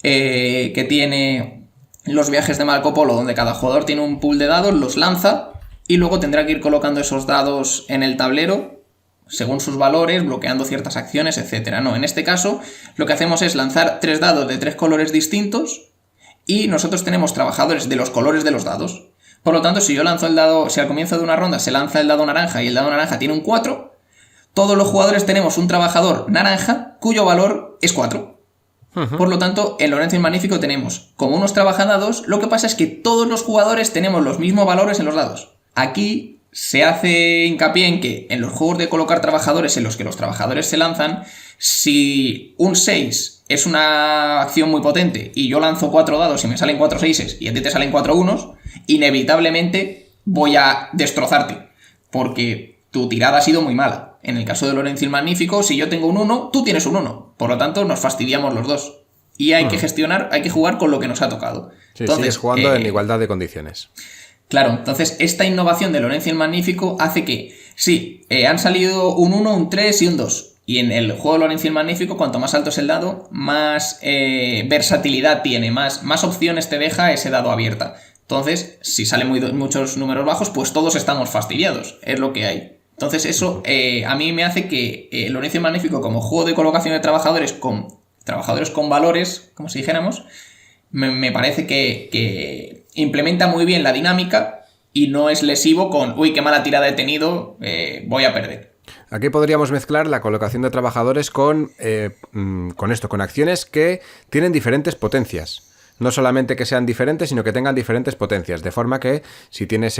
que tiene los viajes de Marco Polo, donde cada jugador tiene un pool de dados, los lanza y luego tendrá que ir colocando esos dados en el tablero según sus valores, bloqueando ciertas acciones, etc. No, en este caso lo que hacemos es lanzar 3 dados de 3 colores distintos y nosotros tenemos trabajadores de los colores de los dados. Por lo tanto, si yo lanzo el dado, si al comienzo de una ronda se lanza el dado naranja y el dado naranja tiene un 4, todos los jugadores tenemos un trabajador naranja cuyo valor es 4. Por lo tanto, en Lorenzo el Magnífico tenemos como unos trabajadados, lo que pasa es que todos los jugadores tenemos los mismos valores en los dados. Aquí se hace hincapié en que en los juegos de colocar trabajadores en los que los trabajadores se lanzan, si un 6 es una acción muy potente y yo lanzo 4 dados y me salen 4 6s y a ti te salen 4 1s, inevitablemente voy a destrozarte, porque tu tirada ha sido muy mala. En el caso de Lorenzo el Magnífico, si yo tengo un 1, tú tienes un 1. Por lo tanto, nos fastidiamos los dos. Y hay que gestionar, hay que jugar con lo que nos ha tocado. Sí, entonces, sigues jugando en igualdad de condiciones. Claro, entonces esta innovación de Lorenzo el Magnífico hace que, sí, han salido un 1, un 3 y un 2. Y en el juego de Lorenzo el Magnífico, cuanto más alto es el dado, más versatilidad tiene, más opciones te deja ese dado abierta. Entonces, si salen muchos números bajos, pues todos estamos fastidiados, es lo que hay. Entonces eso a mí me hace que Lorenzo el Magnífico, como juego de colocación de trabajadores con valores, como si dijéramos, me parece que implementa muy bien la dinámica y no es lesivo con, uy, qué mala tirada he tenido, voy a perder. Aquí podríamos mezclar la colocación de trabajadores con acciones que tienen diferentes potencias. No solamente que sean diferentes, sino que tengan diferentes potencias. De forma que si tienes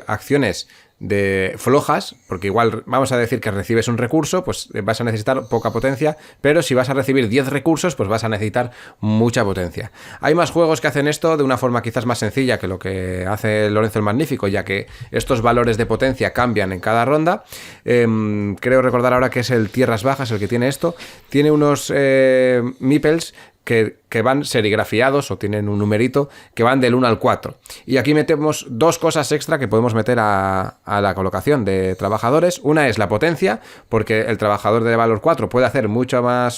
acciones de flojas, porque igual vamos a decir que recibes un recurso, pues vas a necesitar poca potencia, pero si vas a recibir 10 recursos, pues vas a necesitar mucha potencia. Hay más juegos que hacen esto de una forma quizás más sencilla que lo que hace Lorenzo el Magnífico, ya que estos valores de potencia cambian en cada ronda. Creo recordar ahora que es el Tierras Bajas el que tiene esto. Tiene unos meeples que van serigrafiados o tienen un numerito que van del 1 al 4. Y aquí metemos 2 cosas extra que podemos meter a la colocación de trabajadores. Una es la potencia, porque el trabajador de valor 4 puede hacer una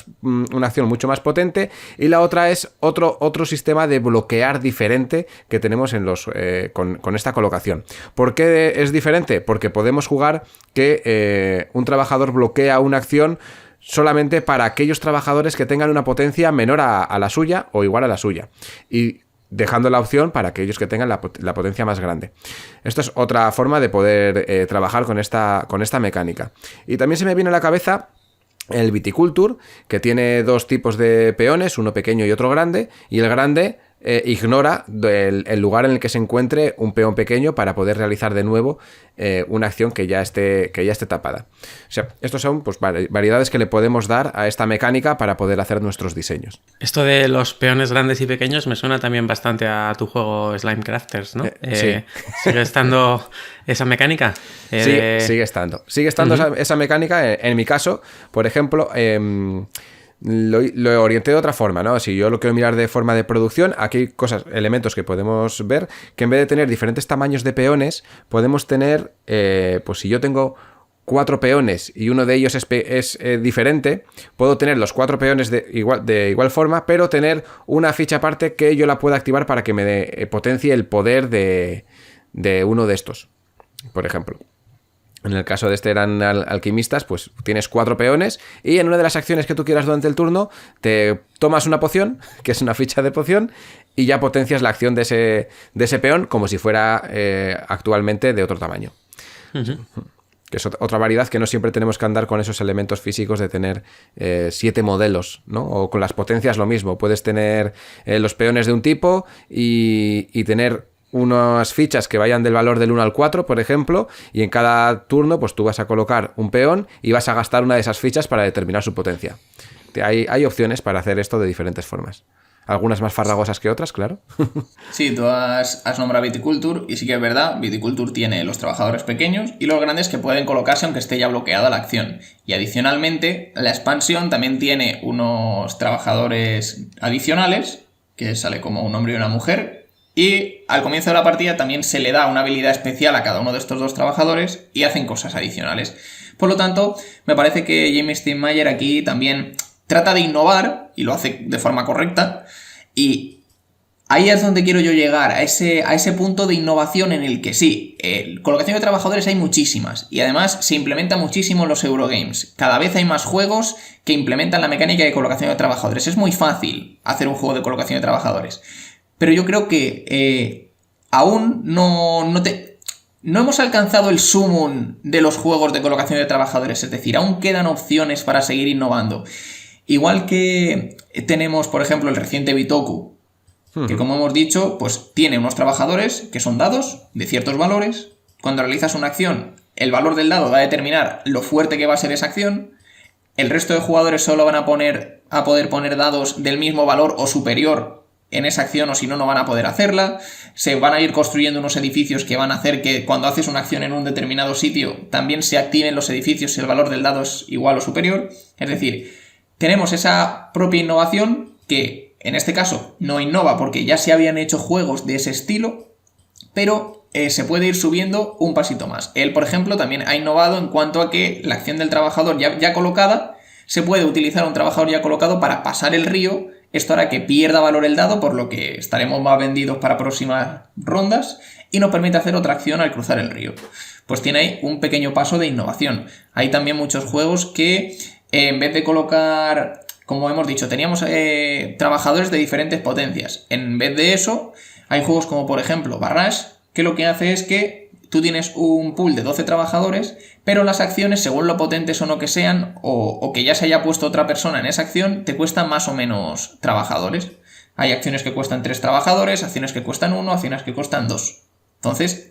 acción mucho más potente. Y la otra es otro sistema de bloquear diferente que tenemos con esta colocación. ¿Por qué es diferente? Porque podemos jugar que un trabajador bloquea una acción solamente para aquellos trabajadores que tengan una potencia menor a la suya o igual a la suya, y dejando la opción para aquellos que tengan la potencia más grande. Esto es otra forma de poder trabajar con esta mecánica. Y también se me viene a la cabeza el Viticulture, que tiene 2 tipos de peones, uno pequeño y otro grande, y el grande ignora el lugar en el que se encuentre un peón pequeño para poder realizar de nuevo una acción que ya esté tapada. O sea, estos son pues variedades que le podemos dar a esta mecánica para poder hacer nuestros diseños. Esto de los peones grandes y pequeños me suena también bastante a tu juego Slime Crafters, ¿no? Sí. ¿Sigue estando esa mecánica? Sigue estando. Sigue estando esa mecánica. En mi caso, por ejemplo, lo orienté de otra forma, ¿no? Si yo lo quiero mirar de forma de producción, aquí hay elementos que podemos ver, que en vez de tener diferentes tamaños de peones, podemos tener, pues si yo tengo 4 peones y uno de ellos es diferente, puedo tener los 4 peones de igual forma, pero tener una ficha aparte que yo la pueda activar para que me potencie el poder de uno de estos, por ejemplo. En el caso de este eran alquimistas, pues tienes 4 peones y en una de las acciones que tú quieras durante el turno te tomas una poción, que es una ficha de poción, y ya potencias la acción de ese peón como si fuera actualmente de otro tamaño. que es otra variedad, que no siempre tenemos que andar con esos elementos físicos de tener 7 modelos, ¿no? O con las potencias lo mismo. Puedes tener los peones de un tipo y tener unas fichas que vayan del valor del 1 al 4, por ejemplo, y en cada turno pues tú vas a colocar un peón y vas a gastar una de esas fichas para determinar su potencia. Hay opciones para hacer esto de diferentes formas. Algunas más farragosas que otras, claro. Sí, tú has nombrado Viticulture y sí que es verdad, Viticulture tiene los trabajadores pequeños y los grandes que pueden colocarse aunque esté ya bloqueada la acción. Y adicionalmente, la expansión también tiene unos trabajadores adicionales, que sale como un hombre y una mujer, y al comienzo de la partida también se le da una habilidad especial a cada uno de estos dos trabajadores y hacen cosas adicionales. Por lo tanto, me parece que Jamie Steinmeier aquí también trata de innovar y lo hace de forma correcta, y ahí es donde quiero yo llegar, a ese punto de innovación en el que sí, colocación de trabajadores hay muchísimas y además se implementa muchísimo en los Eurogames. Cada vez hay más juegos que implementan la mecánica de colocación de trabajadores. Es muy fácil hacer un juego de colocación de trabajadores, pero yo creo que aún no hemos alcanzado el sumum de los juegos de colocación de trabajadores, es decir, aún quedan opciones para seguir innovando. Igual que tenemos, por ejemplo, el reciente Bitoku, que como hemos dicho, pues tiene unos trabajadores que son dados de ciertos valores. Cuando realizas una acción, el valor del dado va a determinar lo fuerte que va a ser esa acción. El resto de jugadores solo van a poder poner dados del mismo valor o superior en esa acción, o si no, no van a poder hacerla. Se van a ir construyendo unos edificios que van a hacer que cuando haces una acción en un determinado sitio, también se activen los edificios si el valor del dado es igual o superior. Es decir, tenemos esa propia innovación que en este caso no innova porque ya se habían hecho juegos de ese estilo, pero se puede ir subiendo un pasito más. Él, por ejemplo, también ha innovado en cuanto a que la acción del trabajador ya colocada, se puede utilizar un trabajador ya colocado para pasar el río. Esto hará que pierda valor el dado, por lo que estaremos más vendidos para próximas rondas y nos permite hacer otra acción al cruzar el río. Pues tiene ahí un pequeño paso de innovación. Hay también muchos juegos que en vez de colocar, como hemos dicho, teníamos trabajadores de diferentes potencias. En vez de eso, hay juegos como por ejemplo Barrage, que lo que hace es que tú tienes un pool de 12 trabajadores, pero las acciones, según lo potentes o no que sean, o que ya se haya puesto otra persona en esa acción, te cuestan más o menos trabajadores. Hay acciones que cuestan 3 trabajadores, acciones que cuestan 1, acciones que cuestan 2. Entonces,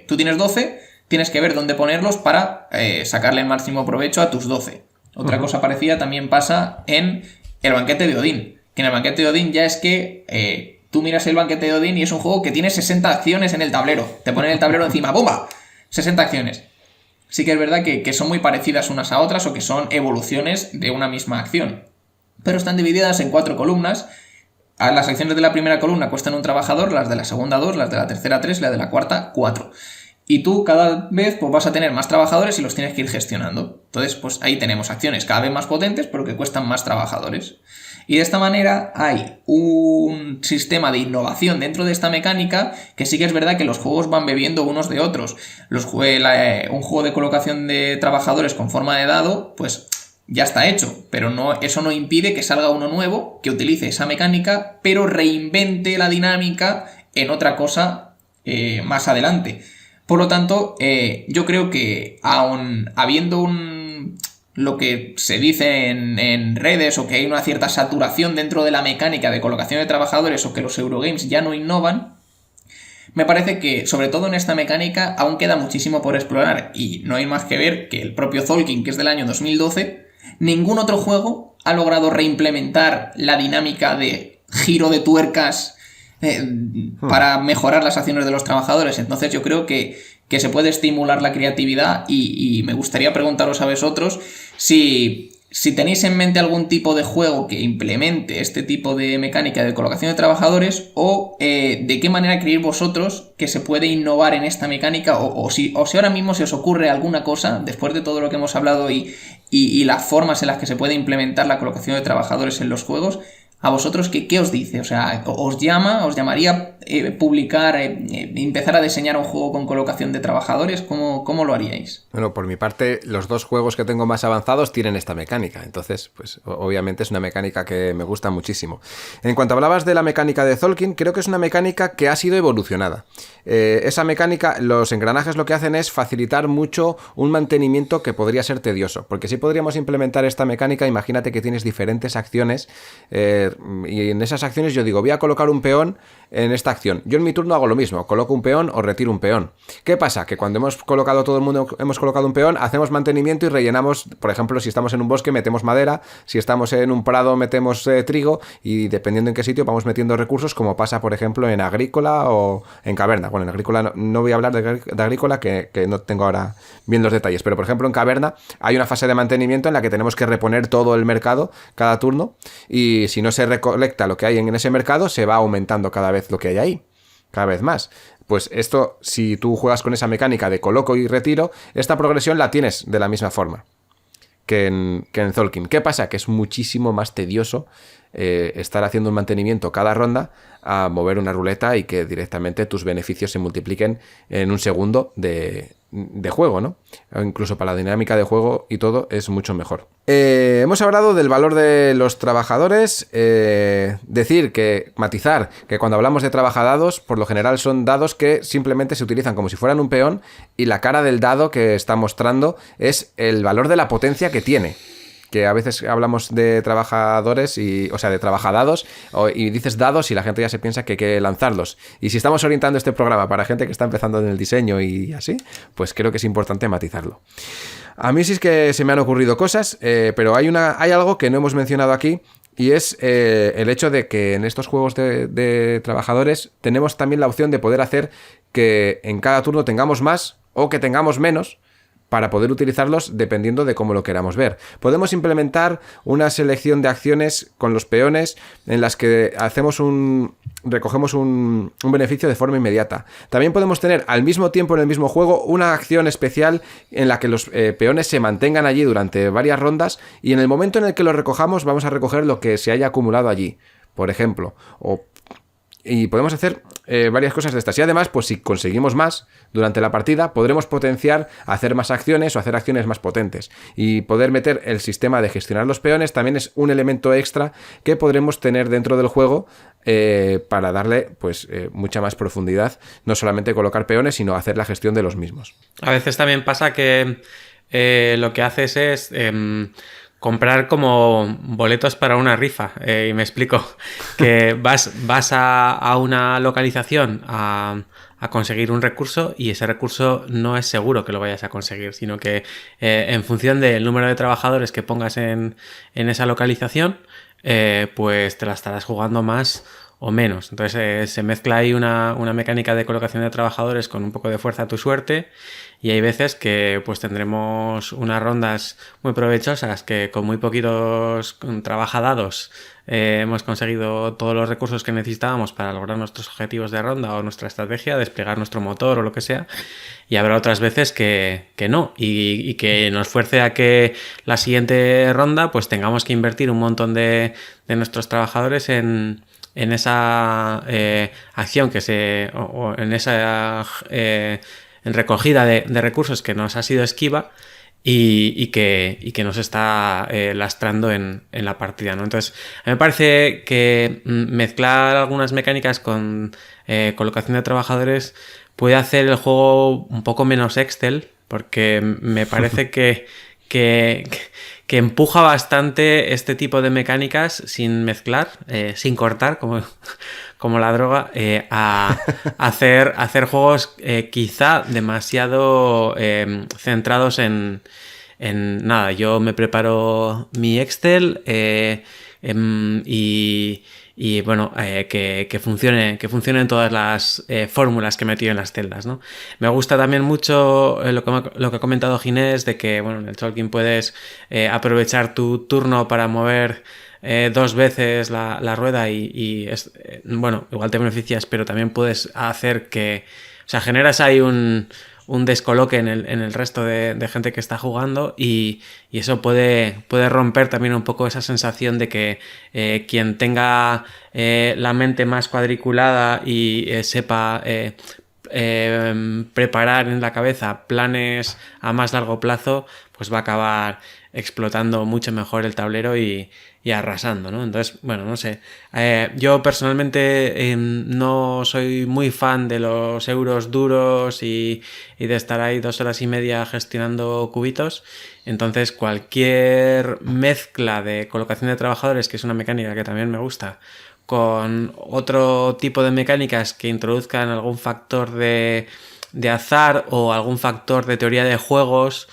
tú tienes 12, tienes que ver dónde ponerlos para sacarle el máximo provecho a tus 12. Otra cosa parecida también pasa en el banquete de Odín, que en el banquete de Odín ya es que tú miras el banquete de Odín y es un juego que tiene 60 acciones en el tablero. Te ponen el tablero encima, ¡bomba! 60 acciones. Sí que es verdad que son muy parecidas unas a otras o que son evoluciones de una misma acción. Pero están divididas en 4 columnas. Las acciones de la primera columna cuestan un trabajador, las de la segunda 2, las de la tercera 3 y las de la cuarta 4. Y tú cada vez pues, vas a tener más trabajadores y los tienes que ir gestionando. Entonces, pues ahí tenemos acciones cada vez más potentes, pero que cuestan más trabajadores. Y de esta manera hay un sistema de innovación dentro de esta mecánica que sí que es verdad que los juegos van bebiendo unos de otros. Un juego de colocación de trabajadores con forma de dado, pues ya está hecho, pero eso no impide que salga uno nuevo que utilice esa mecánica, pero reinvente la dinámica en otra cosa más adelante. Por lo tanto, yo creo que aun habiendo lo que se dice en redes o que hay una cierta saturación dentro de la mecánica de colocación de trabajadores o que los Eurogames ya no innovan, me parece que, sobre todo en esta mecánica, aún queda muchísimo por explorar y no hay más que ver que el propio Tzolk'in, que es del año 2012, ningún otro juego ha logrado reimplementar la dinámica de giro de tuercas para mejorar las acciones de los trabajadores. Entonces yo creo que se puede estimular la creatividad y me gustaría preguntaros a vosotros si tenéis en mente algún tipo de juego que implemente este tipo de mecánica de colocación de trabajadores o de qué manera creéis vosotros que se puede innovar en esta mecánica o si ahora mismo se os ocurre alguna cosa después de todo lo que hemos hablado y las formas en las que se puede implementar la colocación de trabajadores en los juegos. ¿A vosotros qué os dice? O sea, ¿os llamaría publicar, empezar a diseñar un juego con colocación de trabajadores? ¿Cómo lo haríais? Bueno, por mi parte, los 2 juegos que tengo más avanzados tienen esta mecánica. Entonces, pues obviamente es una mecánica que me gusta muchísimo. En cuanto hablabas de la mecánica de Tzolk'in, creo que es una mecánica que ha sido evolucionada. Esa mecánica, los engranajes lo que hacen es facilitar mucho un mantenimiento que podría ser tedioso. Porque si podríamos implementar esta mecánica, imagínate que tienes diferentes acciones y en esas acciones yo digo, voy a colocar un peón en esta acción. Yo en mi turno hago lo mismo, coloco un peón o retiro un peón. ¿Qué pasa? Que cuando todo el mundo hemos colocado un peón, hacemos mantenimiento y rellenamos, por ejemplo, si estamos en un bosque metemos madera, si estamos en un prado metemos trigo y dependiendo en qué sitio vamos metiendo recursos como pasa, por ejemplo, en agrícola o en caverna. Bueno, en agrícola no voy a hablar de agrícola que no tengo ahora bien los detalles, pero por ejemplo en caverna hay una fase de mantenimiento en la que tenemos que reponer todo el mercado cada turno y si no se recolecta lo que hay en ese mercado se va aumentando cada vez lo que hay ahí, cada vez más. Pues esto, si tú juegas con esa mecánica de coloco y retiro, esta progresión la tienes de la misma forma que en Tzolk'in. ¿Qué pasa? Que es muchísimo más tedioso estar haciendo un mantenimiento cada ronda a mover una ruleta y que directamente tus beneficios se multipliquen en un segundo de juego, ¿no? O incluso para la dinámica de juego y todo es mucho mejor. Hemos hablado del valor de los trabajadores. Matizar que cuando hablamos de trabajadados, por lo general son dados que simplemente se utilizan como si fueran un peón y la cara del dado que está mostrando es el valor de la potencia que tiene. Que a veces hablamos de trabajadores, de trabajadados, y dices dados y la gente ya se piensa que hay que lanzarlos. Y si estamos orientando este programa para gente que está empezando en el diseño y así, pues creo que es importante matizarlo. A mí sí es que se me han ocurrido cosas, pero hay algo que no hemos mencionado aquí, y es el hecho de que en estos juegos de trabajadores tenemos también la opción de poder hacer que en cada turno tengamos más o que tengamos menos, para poder utilizarlos dependiendo de cómo lo queramos ver. Podemos implementar una selección de acciones con los peones en las que recogemos un beneficio de forma inmediata. También podemos tener al mismo tiempo en el mismo juego una acción especial en la que los peones se mantengan allí durante varias rondas y en el momento en el que los recojamos vamos a recoger lo que se haya acumulado allí, por ejemplo. Y podemos hacer varias cosas de estas. Y además, pues si conseguimos más durante la partida, podremos potenciar hacer más acciones o hacer acciones más potentes. Y poder meter el sistema de gestionar los peones también es un elemento extra que podremos tener dentro del juego para darle pues mucha más profundidad. No solamente colocar peones, sino hacer la gestión de los mismos. A veces también pasa que lo que haces es comprar como boletos para una rifa. Y me explico. Que vas a una localización a conseguir un recurso y ese recurso no es seguro que lo vayas a conseguir, sino que en función del número de trabajadores que pongas en esa localización, pues te la estarás jugando más o menos. Entonces se mezcla ahí una mecánica de colocación de trabajadores con un poco de fuerza a tu suerte y hay veces que pues tendremos unas rondas muy provechosas que con muy poquitos trabajadados hemos conseguido todos los recursos que necesitábamos para lograr nuestros objetivos de ronda o nuestra estrategia, desplegar nuestro motor o lo que sea, y habrá otras veces que no y que nos fuerce a que la siguiente ronda pues tengamos que invertir un montón de nuestros trabajadores en esa acción o en esa en recogida de recursos que nos ha sido esquiva y que nos está lastrando en la partida, ¿no? Entonces, a mí me parece que mezclar algunas mecánicas con colocación de trabajadores puede hacer el juego un poco menos Excel, porque me parece que empuja bastante este tipo de mecánicas sin mezclar, sin cortar, como la droga, a hacer juegos quizá demasiado centrados en nada. Yo me preparo mi Excel y bueno, que funcionen todas las fórmulas que he metido en las celdas, ¿no? Me gusta también mucho lo que ha comentado Ginés, de que bueno, en el Tzolk'in puedes aprovechar tu turno para mover 2 veces la rueda y bueno, igual te beneficias, pero también puedes hacer que, o sea, generas ahí un un descoloque en el resto de gente que está jugando y eso puede romper también un poco esa sensación de que quien tenga la mente más cuadriculada y sepa preparar en la cabeza planes a más largo plazo, pues va a acabar explotando mucho mejor el tablero y arrasando, ¿no? Entonces, bueno, no sé. Yo personalmente no soy muy fan de los euros duros y de estar ahí 2 horas y media gestionando cubitos. Entonces, cualquier mezcla de colocación de trabajadores, que es una mecánica que también me gusta, con otro tipo de mecánicas que introduzcan algún factor de azar o algún factor de teoría de juegos,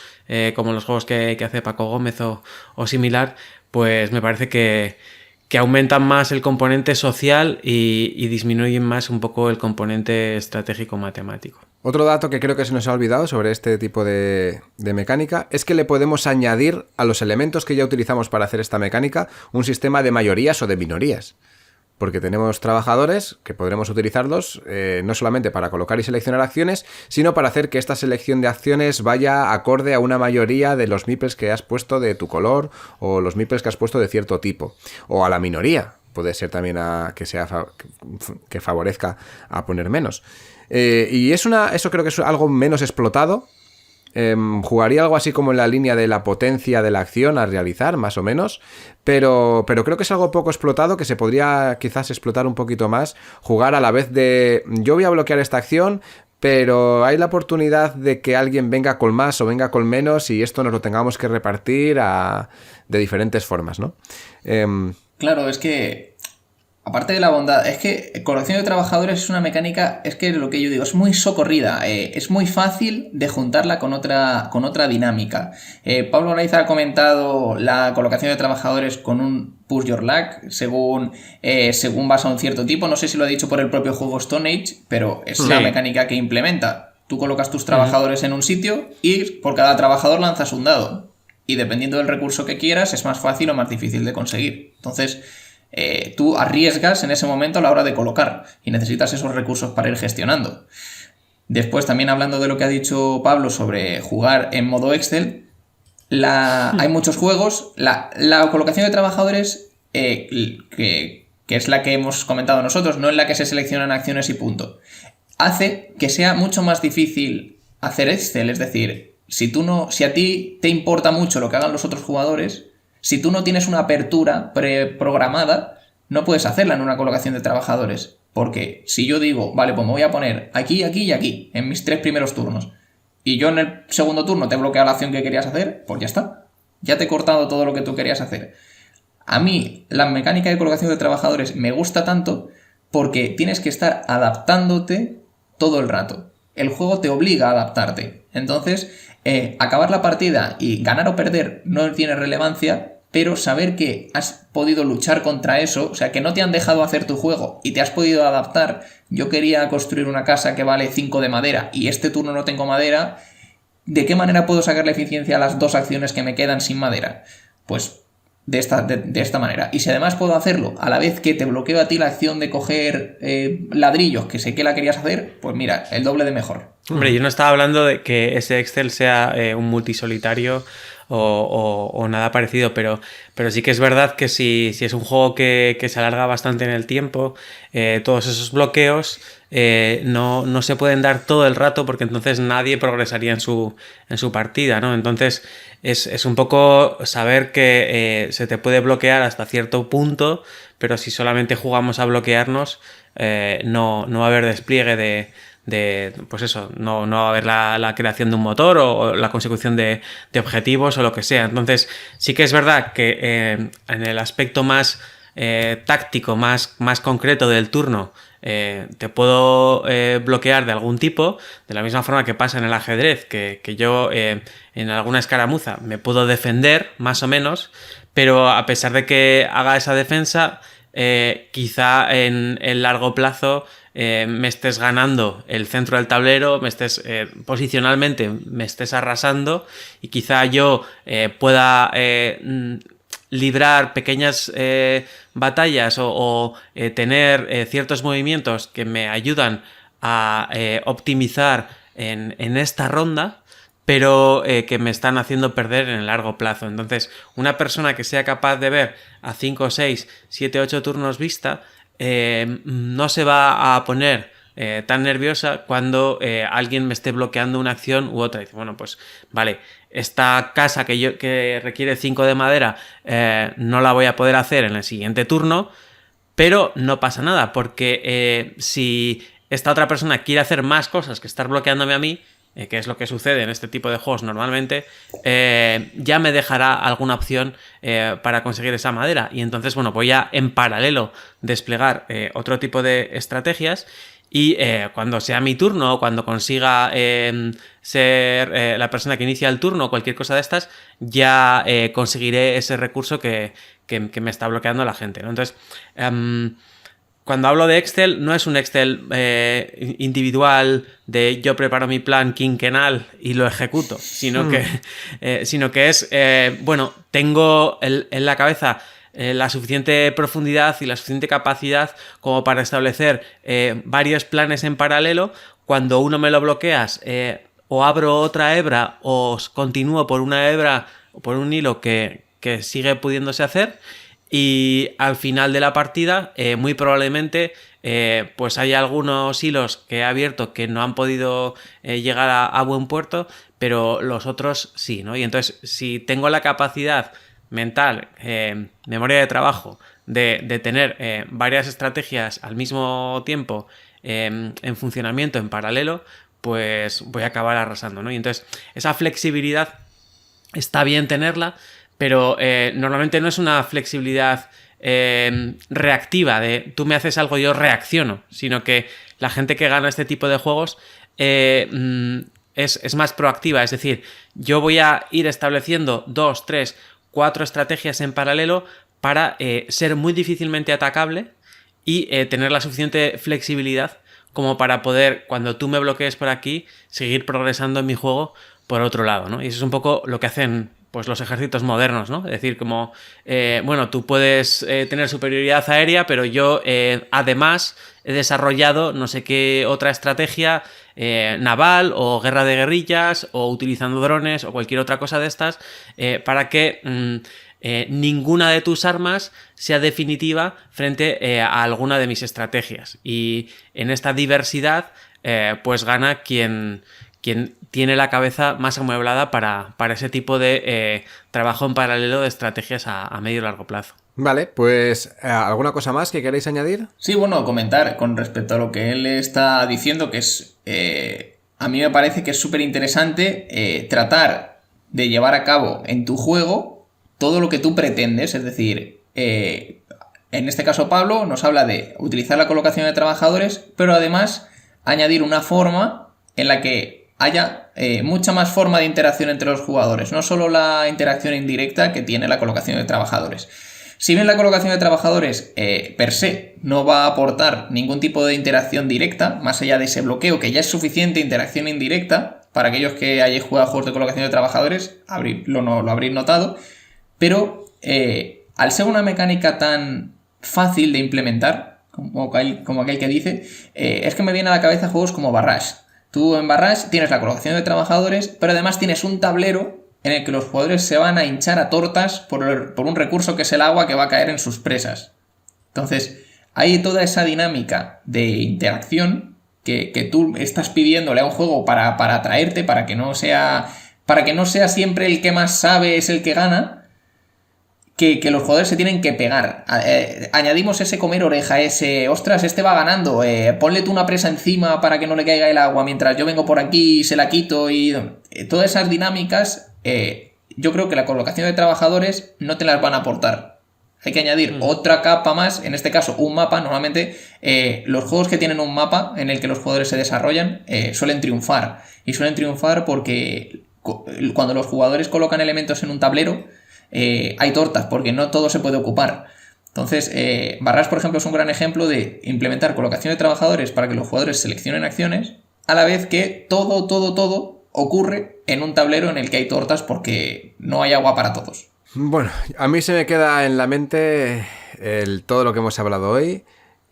como los juegos que hace Paco Gómez o similar, pues me parece que aumentan más el componente social y disminuyen más un poco el componente estratégico matemático. Otro dato que creo que se nos ha olvidado sobre este tipo de mecánica es que le podemos añadir a los elementos que ya utilizamos para hacer esta mecánica un sistema de mayorías o de minorías. Porque tenemos trabajadores que podremos utilizarlos no solamente para colocar y seleccionar acciones, sino para hacer que esta selección de acciones vaya acorde a una mayoría de los meeples que has puesto de tu color o los meeples que has puesto de cierto tipo. O a la minoría. Puede ser también que favorezca a poner menos. Y eso creo que es algo menos explotado. Jugaría algo así como en la línea de la potencia de la acción a realizar, más o menos, pero creo que es algo poco explotado, que se podría quizás explotar un poquito más, jugar a la vez de yo voy a bloquear esta acción, pero hay la oportunidad de que alguien venga con más o venga con menos y esto nos lo tengamos que repartir de diferentes formas, ¿no? Claro, es que aparte de la bondad, es que colocación de trabajadores es una mecánica, es que lo que yo digo, es muy socorrida, es muy fácil de juntarla con otra dinámica. Pablo Araiza ha comentado la colocación de trabajadores con un push your luck, según vas a un cierto tipo, no sé si lo ha dicho por el propio juego Stone Age, pero es la mecánica que implementa. Tú colocas tus trabajadores en un sitio y por cada trabajador lanzas un dado. Y dependiendo del recurso que quieras, es más fácil o más difícil de conseguir. Entonces, tú arriesgas en ese momento a la hora de colocar y necesitas esos recursos para ir gestionando. Después, también hablando de lo que ha dicho Pablo sobre jugar en modo Excel, hay muchos juegos, la colocación de trabajadores, que es la que hemos comentado nosotros, no es la que se seleccionan acciones y punto, hace que sea mucho más difícil hacer Excel, es decir, si a ti te importa mucho lo que hagan los otros jugadores, si tú no tienes una apertura preprogramada, no puedes hacerla en una colocación de trabajadores. Porque si yo digo, vale, pues me voy a poner aquí, aquí y aquí, en mis 3 primeros turnos, y yo en el segundo turno te he bloqueado la acción que querías hacer, pues ya está. Ya te he cortado todo lo que tú querías hacer. A mí, la mecánica de colocación de trabajadores me gusta tanto porque tienes que estar adaptándote todo el rato. El juego te obliga a adaptarte. Entonces, acabar la partida y ganar o perder no tiene relevancia, pero saber que has podido luchar contra eso, o sea, que no te han dejado hacer tu juego y te has podido adaptar. Yo quería construir una casa que vale 5 de madera y este turno no tengo madera. ¿De qué manera puedo sacar la eficiencia a las 2 acciones que me quedan sin madera? Pues de esta manera. Y si además puedo hacerlo a la vez que te bloqueo a ti la acción de coger ladrillos, que sé que la querías hacer, pues mira, el doble de mejor. Hombre, yo no estaba hablando de que ese Excel sea un multisolitario o nada parecido, pero sí que es verdad que si es un juego que se alarga bastante en el tiempo, todos esos bloqueos no se pueden dar todo el rato porque entonces nadie progresaría en su partida, ¿no? Entonces es un poco saber que se te puede bloquear hasta cierto punto, pero si solamente jugamos a bloquearnos, no va a haber despliegue pues eso, no va a haber la creación de un motor o la consecución de objetivos o lo que sea. Entonces sí que es verdad que en el aspecto más táctico, más concreto del turno, te puedo bloquear de algún tipo, de la misma forma que pasa en el ajedrez, que yo en alguna escaramuza me puedo defender más o menos, pero a pesar de que haga esa defensa, quizá en el largo plazo me estés ganando el centro del tablero, posicionalmente me estés arrasando y quizá yo pueda librar pequeñas batallas o tener ciertos movimientos que me ayudan a optimizar en esta ronda, pero que me están haciendo perder en el largo plazo. Entonces, una persona que sea capaz de ver a 5, 6, 7, 8 turnos vista, no se va a poner tan nerviosa cuando alguien me esté bloqueando una acción u otra. Dice, bueno, pues vale, esta casa que requiere 5 de madera no la voy a poder hacer en el siguiente turno, pero no pasa nada, porque si esta otra persona quiere hacer más cosas que estar bloqueándome a mí, que es lo que sucede en este tipo de juegos normalmente, ya me dejará alguna opción para conseguir esa madera. Y entonces, bueno, voy a en paralelo desplegar otro tipo de estrategias y cuando sea mi turno o cuando consiga ser la persona que inicia el turno o cualquier cosa de estas, ya conseguiré ese recurso que me está bloqueando la gente, ¿no? Entonces, cuando hablo de Excel, no es un Excel individual de yo preparo mi plan quinquenal y lo ejecuto, sino que es, bueno, tengo en la cabeza la suficiente profundidad y la suficiente capacidad como para establecer varios planes en paralelo. Cuando uno me lo bloqueas, o abro otra hebra o continúo por una hebra o por un hilo que sigue pudiéndose hacer. Y al final de la partida, muy probablemente, pues hay algunos hilos que he abierto que no han podido llegar a buen puerto, pero los otros sí, ¿no? Y entonces, si tengo la capacidad mental, memoria de trabajo, de tener varias estrategias al mismo tiempo en funcionamiento, en paralelo, pues voy a acabar arrasando, ¿no? Y entonces, esa flexibilidad está bien tenerla, pero normalmente no es una flexibilidad reactiva de tú me haces algo, yo reacciono, sino que la gente que gana este tipo de juegos es más proactiva, es decir, yo voy a ir estableciendo 2, 3, 4 estrategias en paralelo para ser muy difícilmente atacable y tener la suficiente flexibilidad como para poder, cuando tú me bloquees por aquí, seguir progresando en mi juego por otro lado, ¿no? Y eso es un poco lo que hacen pues los ejércitos modernos, ¿no? Es decir, como, bueno, tú puedes tener superioridad aérea, pero yo además he desarrollado no sé qué otra estrategia naval o guerra de guerrillas o utilizando drones o cualquier otra cosa de estas para que ninguna de tus armas sea definitiva frente a alguna de mis estrategias. Y en esta diversidad, pues gana quien tiene la cabeza más amueblada para ese tipo de trabajo en paralelo de estrategias a medio y largo plazo. Vale, pues ¿alguna cosa más que queréis añadir? Sí, bueno, comentar con respecto a lo que él está diciendo, que es a mí me parece que es súper interesante tratar de llevar a cabo en tu juego todo lo que tú pretendes, es decir, en este caso Pablo nos habla de utilizar la colocación de trabajadores, pero además añadir una forma en la que haya mucha más forma de interacción entre los jugadores, no solo la interacción indirecta que tiene la colocación de trabajadores. Si bien la colocación de trabajadores per se no va a aportar ningún tipo de interacción directa, más allá de ese bloqueo, que ya es suficiente interacción indirecta, para aquellos que hayáis jugado juegos de colocación de trabajadores, lo habréis notado, pero al ser una mecánica tan fácil de implementar, como aquel que dice, es que me viene a la cabeza juegos como Barrage. Tú en Barrage tienes la colocación de trabajadores, pero además tienes un tablero en el que los jugadores se van a hinchar a tortas por un recurso que es el agua que va a caer en sus presas. Entonces, hay toda esa dinámica de interacción que tú estás pidiéndole a un juego para atraerte, para que no sea siempre el que más sabe es el que gana, que los jugadores se tienen que pegar. Añadimos ese comer oreja, ese ostras, este va ganando, ponle tú una presa encima para que no le caiga el agua mientras yo vengo por aquí y se la quito, y todas esas dinámicas yo creo que la colocación de trabajadores no te las van a aportar. Hay que añadir otra capa más, en este caso un mapa. Normalmente los juegos que tienen un mapa en el que los jugadores se desarrollan suelen triunfar, y suelen triunfar porque cuando los jugadores colocan elementos en un tablero hay tortas, porque no todo se puede ocupar. Entonces, Barrage, por ejemplo, es un gran ejemplo de implementar colocación de trabajadores para que los jugadores seleccionen acciones, a la vez que todo ocurre en un tablero en el que hay tortas porque no hay agua para todos. Bueno, a mí se me queda en la mente todo lo que hemos hablado hoy,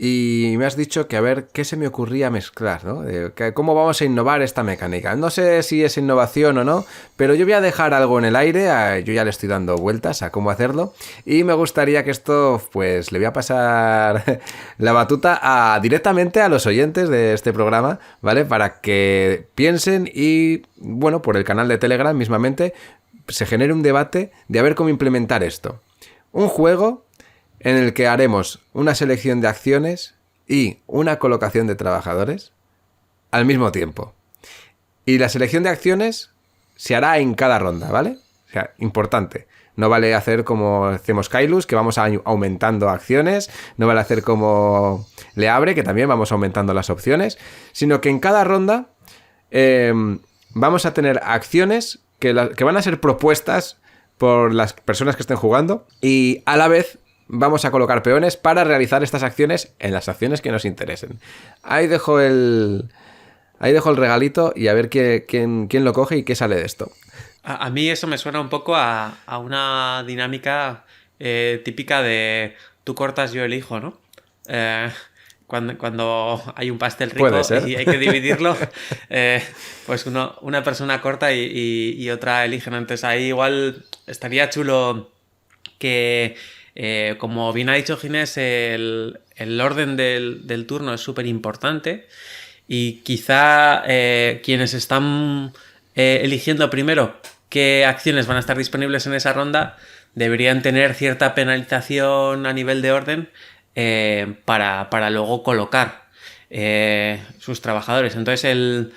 y me has dicho que a ver qué se me ocurría mezclar, ¿no? ¿Cómo vamos a innovar esta mecánica? No sé si es innovación o no, pero yo voy a dejar algo en el aire, yo ya le estoy dando vueltas a cómo hacerlo, y me gustaría que esto, pues le voy a pasar la batuta directamente a los oyentes de este programa, ¿vale? Para que piensen y, bueno, por el canal de Telegram mismamente, se genere un debate de a ver cómo implementar esto. Un juego en el que haremos una selección de acciones y una colocación de trabajadores al mismo tiempo. Y la selección de acciones se hará en cada ronda, ¿vale? O sea, importante. No vale hacer como hacemos Kailus, que vamos aumentando acciones. No vale hacer como Le Abre, que también vamos aumentando las opciones. Sino que en cada ronda vamos a tener acciones que van a ser propuestas por las personas que estén jugando. Y a la vez vamos a colocar peones para realizar estas acciones en las acciones que nos interesen. Ahí dejo el regalito y a ver quién lo coge y qué sale de esto. A mí eso me suena un poco a una dinámica típica de tú cortas, yo elijo, ¿no? Cuando hay un pastel rico y hay que dividirlo, pues una persona corta y otra elige. Entonces ahí igual estaría chulo que... como bien ha dicho Ginés, el orden del turno es súper importante y quizá quienes están eligiendo primero qué acciones van a estar disponibles en esa ronda deberían tener cierta penalización a nivel de orden para luego colocar sus trabajadores. Entonces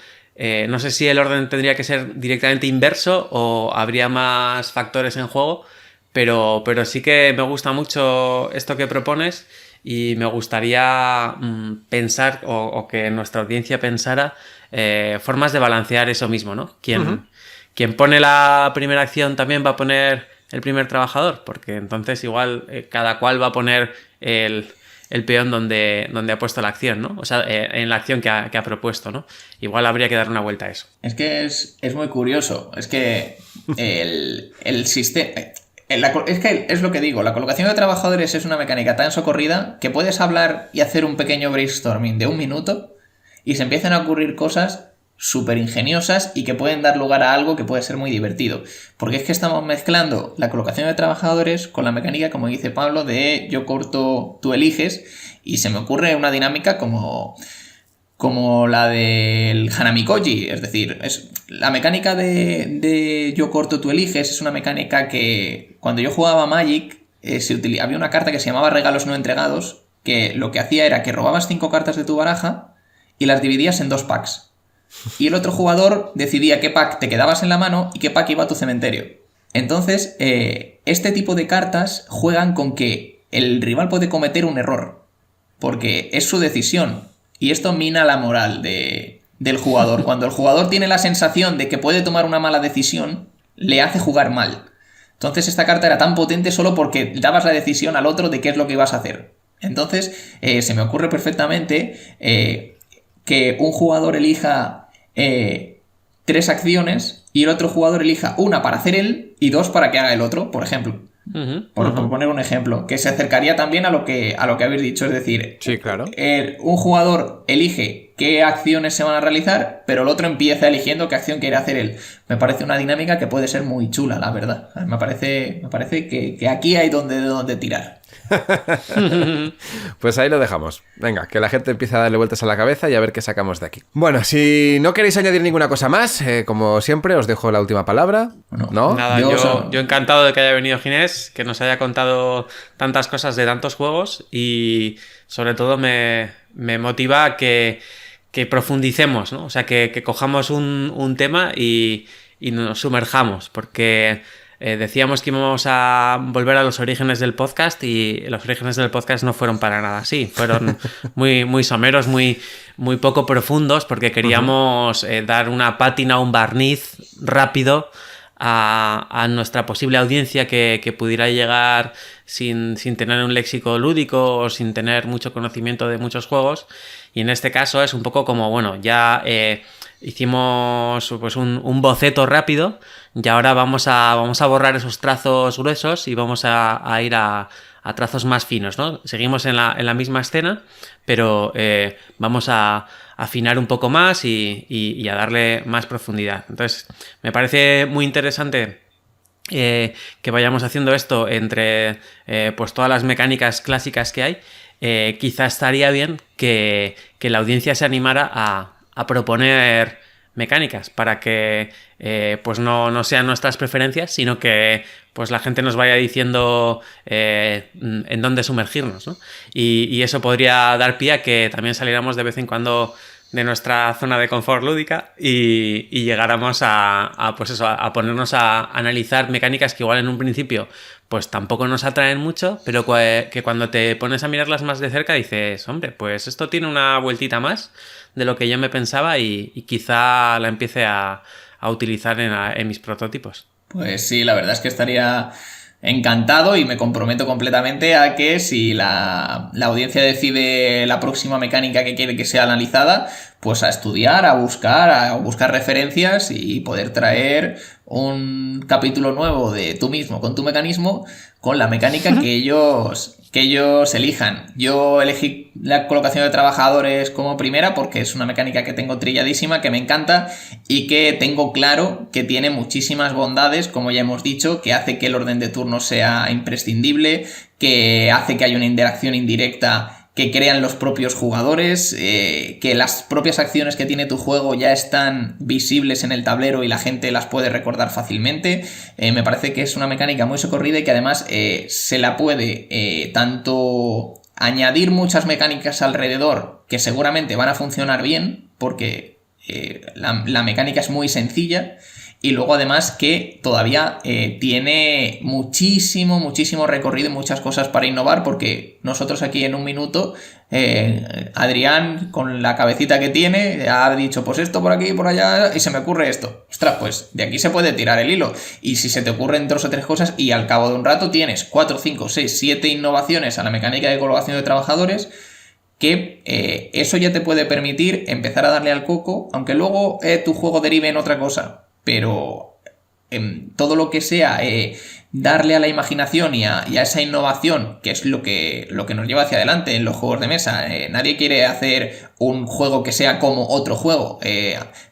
no sé si el orden tendría que ser directamente inverso o habría más factores en juego. Pero sí que me gusta mucho esto que propones y me gustaría pensar o que nuestra audiencia pensara formas de balancear eso mismo, ¿no? Quien pone la primera acción también va a poner el primer trabajador, porque entonces igual cada cual va a poner el peón donde ha puesto la acción, ¿no? O sea, en la acción que ha propuesto, ¿no? Igual habría que dar una vuelta a eso. Es que es muy curioso. Es que el sistema... Es que es lo que digo, la colocación de trabajadores es una mecánica tan socorrida que puedes hablar y hacer un pequeño brainstorming de 1 minuto y se empiezan a ocurrir cosas súper ingeniosas y que pueden dar lugar a algo que puede ser muy divertido. Porque es que estamos mezclando la colocación de trabajadores con la mecánica, como dice Pablo, de yo corto, tú eliges, y se me ocurre una dinámica como la del Hanami-Koji, es decir, la mecánica de yo corto, tú eliges, es una mecánica que cuando yo jugaba Magic había una carta que se llamaba regalos no entregados, que lo que hacía era que robabas 5 cartas de tu baraja y las dividías en 2 packs. Y el otro jugador decidía qué pack te quedabas en la mano y qué pack iba a tu cementerio. Entonces, este tipo de cartas juegan con que el rival puede cometer un error, porque es su decisión. Y esto mina la moral del jugador. Cuando el jugador tiene la sensación de que puede tomar una mala decisión, le hace jugar mal. Entonces esta carta era tan potente solo porque dabas la decisión al otro de qué es lo que ibas a hacer. Entonces se me ocurre perfectamente que un jugador elija 3 acciones y el otro jugador elija 1 para hacer él y 2 para que haga el otro, por ejemplo. Por poner un ejemplo, que se acercaría también a lo que habéis dicho, es decir, sí, claro. Un jugador elige qué acciones se van a realizar, pero el otro empieza eligiendo qué acción quiere hacer él. Me parece una dinámica que puede ser muy chula, la verdad. Me parece que aquí hay donde tirar. Pues ahí lo dejamos. Venga, que la gente empiece a darle vueltas a la cabeza y a ver qué sacamos de aquí. Bueno, si no queréis añadir ninguna cosa más, como siempre, os dejo la última palabra. ¿No? Nada, yo encantado de que haya venido Ginés, que nos haya contado tantas cosas de tantos juegos y sobre todo me motiva que profundicemos, ¿no? O sea, que cojamos un tema y nos sumerjamos, porque decíamos que íbamos a volver a los orígenes del podcast y los orígenes del podcast no fueron para nada así. Fueron muy, muy someros, muy, muy poco profundos, porque queríamos dar una pátina, un barniz rápido a nuestra posible audiencia que pudiera llegar sin tener un léxico lúdico o sin tener mucho conocimiento de muchos juegos. Y en este caso es un poco como, bueno, ya hicimos pues un boceto rápido y ahora vamos a borrar esos trazos gruesos y vamos a ir a trazos más finos, ¿no? Seguimos en la misma escena, pero vamos a afinar un poco más y a darle más profundidad. Entonces, me parece muy interesante que vayamos haciendo esto entre pues todas las mecánicas clásicas que hay. Quizás estaría bien que la audiencia se animara a proponer mecánicas para que pues no sean nuestras preferencias, sino que pues la gente nos vaya diciendo en dónde sumergirnos, ¿no? Y eso podría dar pie a que también saliéramos de vez en cuando de nuestra zona de confort lúdica y llegáramos pues eso, a ponernos a analizar mecánicas que igual en un principio pues tampoco nos atraen mucho, pero que cuando te pones a mirarlas más de cerca dices, hombre, pues esto tiene una vueltita más de lo que yo me pensaba y quizá la empiece a utilizar en mis prototipos. Pues sí, la verdad es que estaría encantado y me comprometo completamente a que si la audiencia decide la próxima mecánica que quiere que sea analizada, pues a estudiar, a buscar referencias y poder traer un capítulo nuevo de tú mismo con tu mecanismo con la mecánica que ellos elijan. Yo elegí la colocación de trabajadores como primera porque es una mecánica que tengo trilladísima, que me encanta y que tengo claro que tiene muchísimas bondades, como ya hemos dicho, que hace que el orden de turnos sea imprescindible, que hace que haya una interacción indirecta que crean los propios jugadores, que las propias acciones que tiene tu juego ya están visibles en el tablero y la gente las puede recordar fácilmente. Me parece que es una mecánica muy socorrida y que además se la puede tanto añadir muchas mecánicas alrededor que seguramente van a funcionar bien porque la mecánica es muy sencilla. Y luego además que todavía tiene muchísimo recorrido y muchas cosas para innovar porque nosotros aquí en un minuto, Adrián con la cabecita que tiene ha dicho pues esto por aquí y por allá y se me ocurre esto. Ostras, pues de aquí se puede tirar el hilo y si se te ocurren 2 o 3 cosas y al cabo de un rato tienes 4, 5, 6, 7 innovaciones a la mecánica de colocación de trabajadores que eso ya te puede permitir empezar a darle al coco aunque luego tu juego derive en otra cosa. Pero todo lo que sea darle a la imaginación y a esa innovación, que es lo que nos lleva hacia adelante en los juegos de mesa. Nadie quiere hacer un juego que sea como otro juego.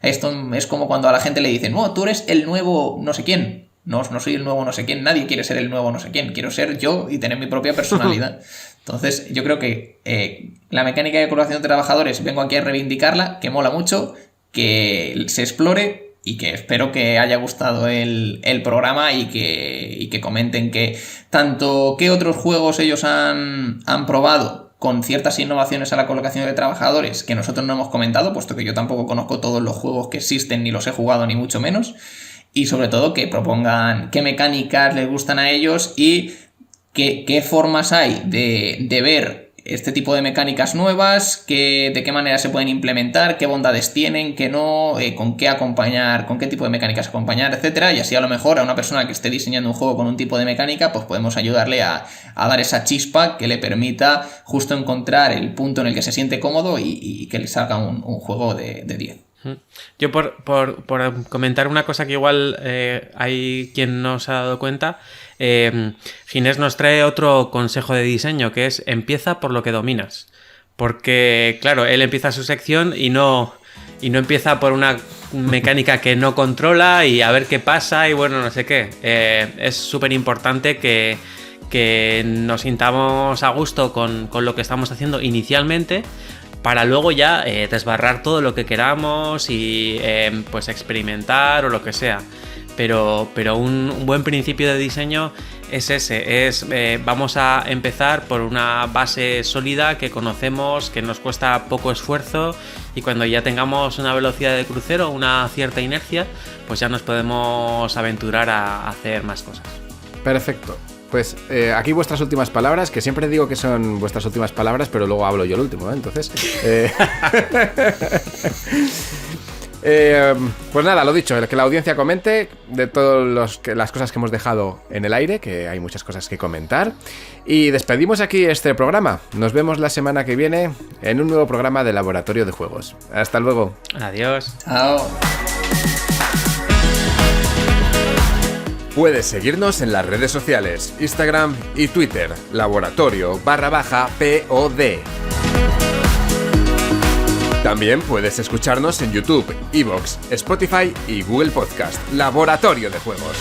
Esto es como cuando a la gente le dicen, no, tú eres el nuevo no sé quién. No soy el nuevo no sé quién. Nadie quiere ser el nuevo no sé quién. Quiero ser yo y tener mi propia personalidad. Entonces yo creo que la mecánica de colocación de trabajadores vengo aquí a reivindicarla, que mola mucho, que se explore y que espero que haya gustado el programa y que comenten que tanto qué otros juegos ellos han probado con ciertas innovaciones a la colocación de trabajadores que nosotros no hemos comentado, puesto que yo tampoco conozco todos los juegos que existen ni los he jugado ni mucho menos, y sobre todo que propongan qué mecánicas les gustan a ellos y qué formas hay de ver este tipo de mecánicas nuevas, de qué manera se pueden implementar, qué bondades tienen, qué no, con qué acompañar, con qué tipo de mecánicas acompañar, etcétera. Y así a lo mejor a una persona que esté diseñando un juego con un tipo de mecánica, pues podemos ayudarle a dar esa chispa que le permita justo encontrar el punto en el que se siente cómodo y que le salga un juego de 10. Yo por comentar una cosa que igual hay quien no se ha dado cuenta, Ginés nos trae otro consejo de diseño que es empieza por lo que dominas, porque claro, él empieza su sección y no empieza por una mecánica que no controla y a ver qué pasa y bueno, no sé qué. Es súper importante que nos sintamos a gusto con lo que estamos haciendo inicialmente, para luego ya desbarrar todo lo que queramos y pues experimentar o lo que sea. Pero un buen principio de diseño es ese, vamos a empezar por una base sólida que conocemos, que nos cuesta poco esfuerzo y cuando ya tengamos una velocidad de crucero, una cierta inercia, pues ya nos podemos aventurar a hacer más cosas. Perfecto. Pues aquí vuestras últimas palabras, que siempre digo que son vuestras últimas palabras, pero luego hablo yo el último, ¿eh? Entonces... pues nada, lo dicho, que la audiencia comente de todas las cosas que hemos dejado en el aire, que hay muchas cosas que comentar. Y despedimos aquí este programa. Nos vemos la semana que viene en un nuevo programa de Laboratorio de Juegos. Hasta luego. Adiós. Chao. Puedes seguirnos en las redes sociales, Instagram y Twitter, laboratorio_POD. También puedes escucharnos en YouTube, iVoox, Spotify y Google Podcast, Laboratorio de Juegos.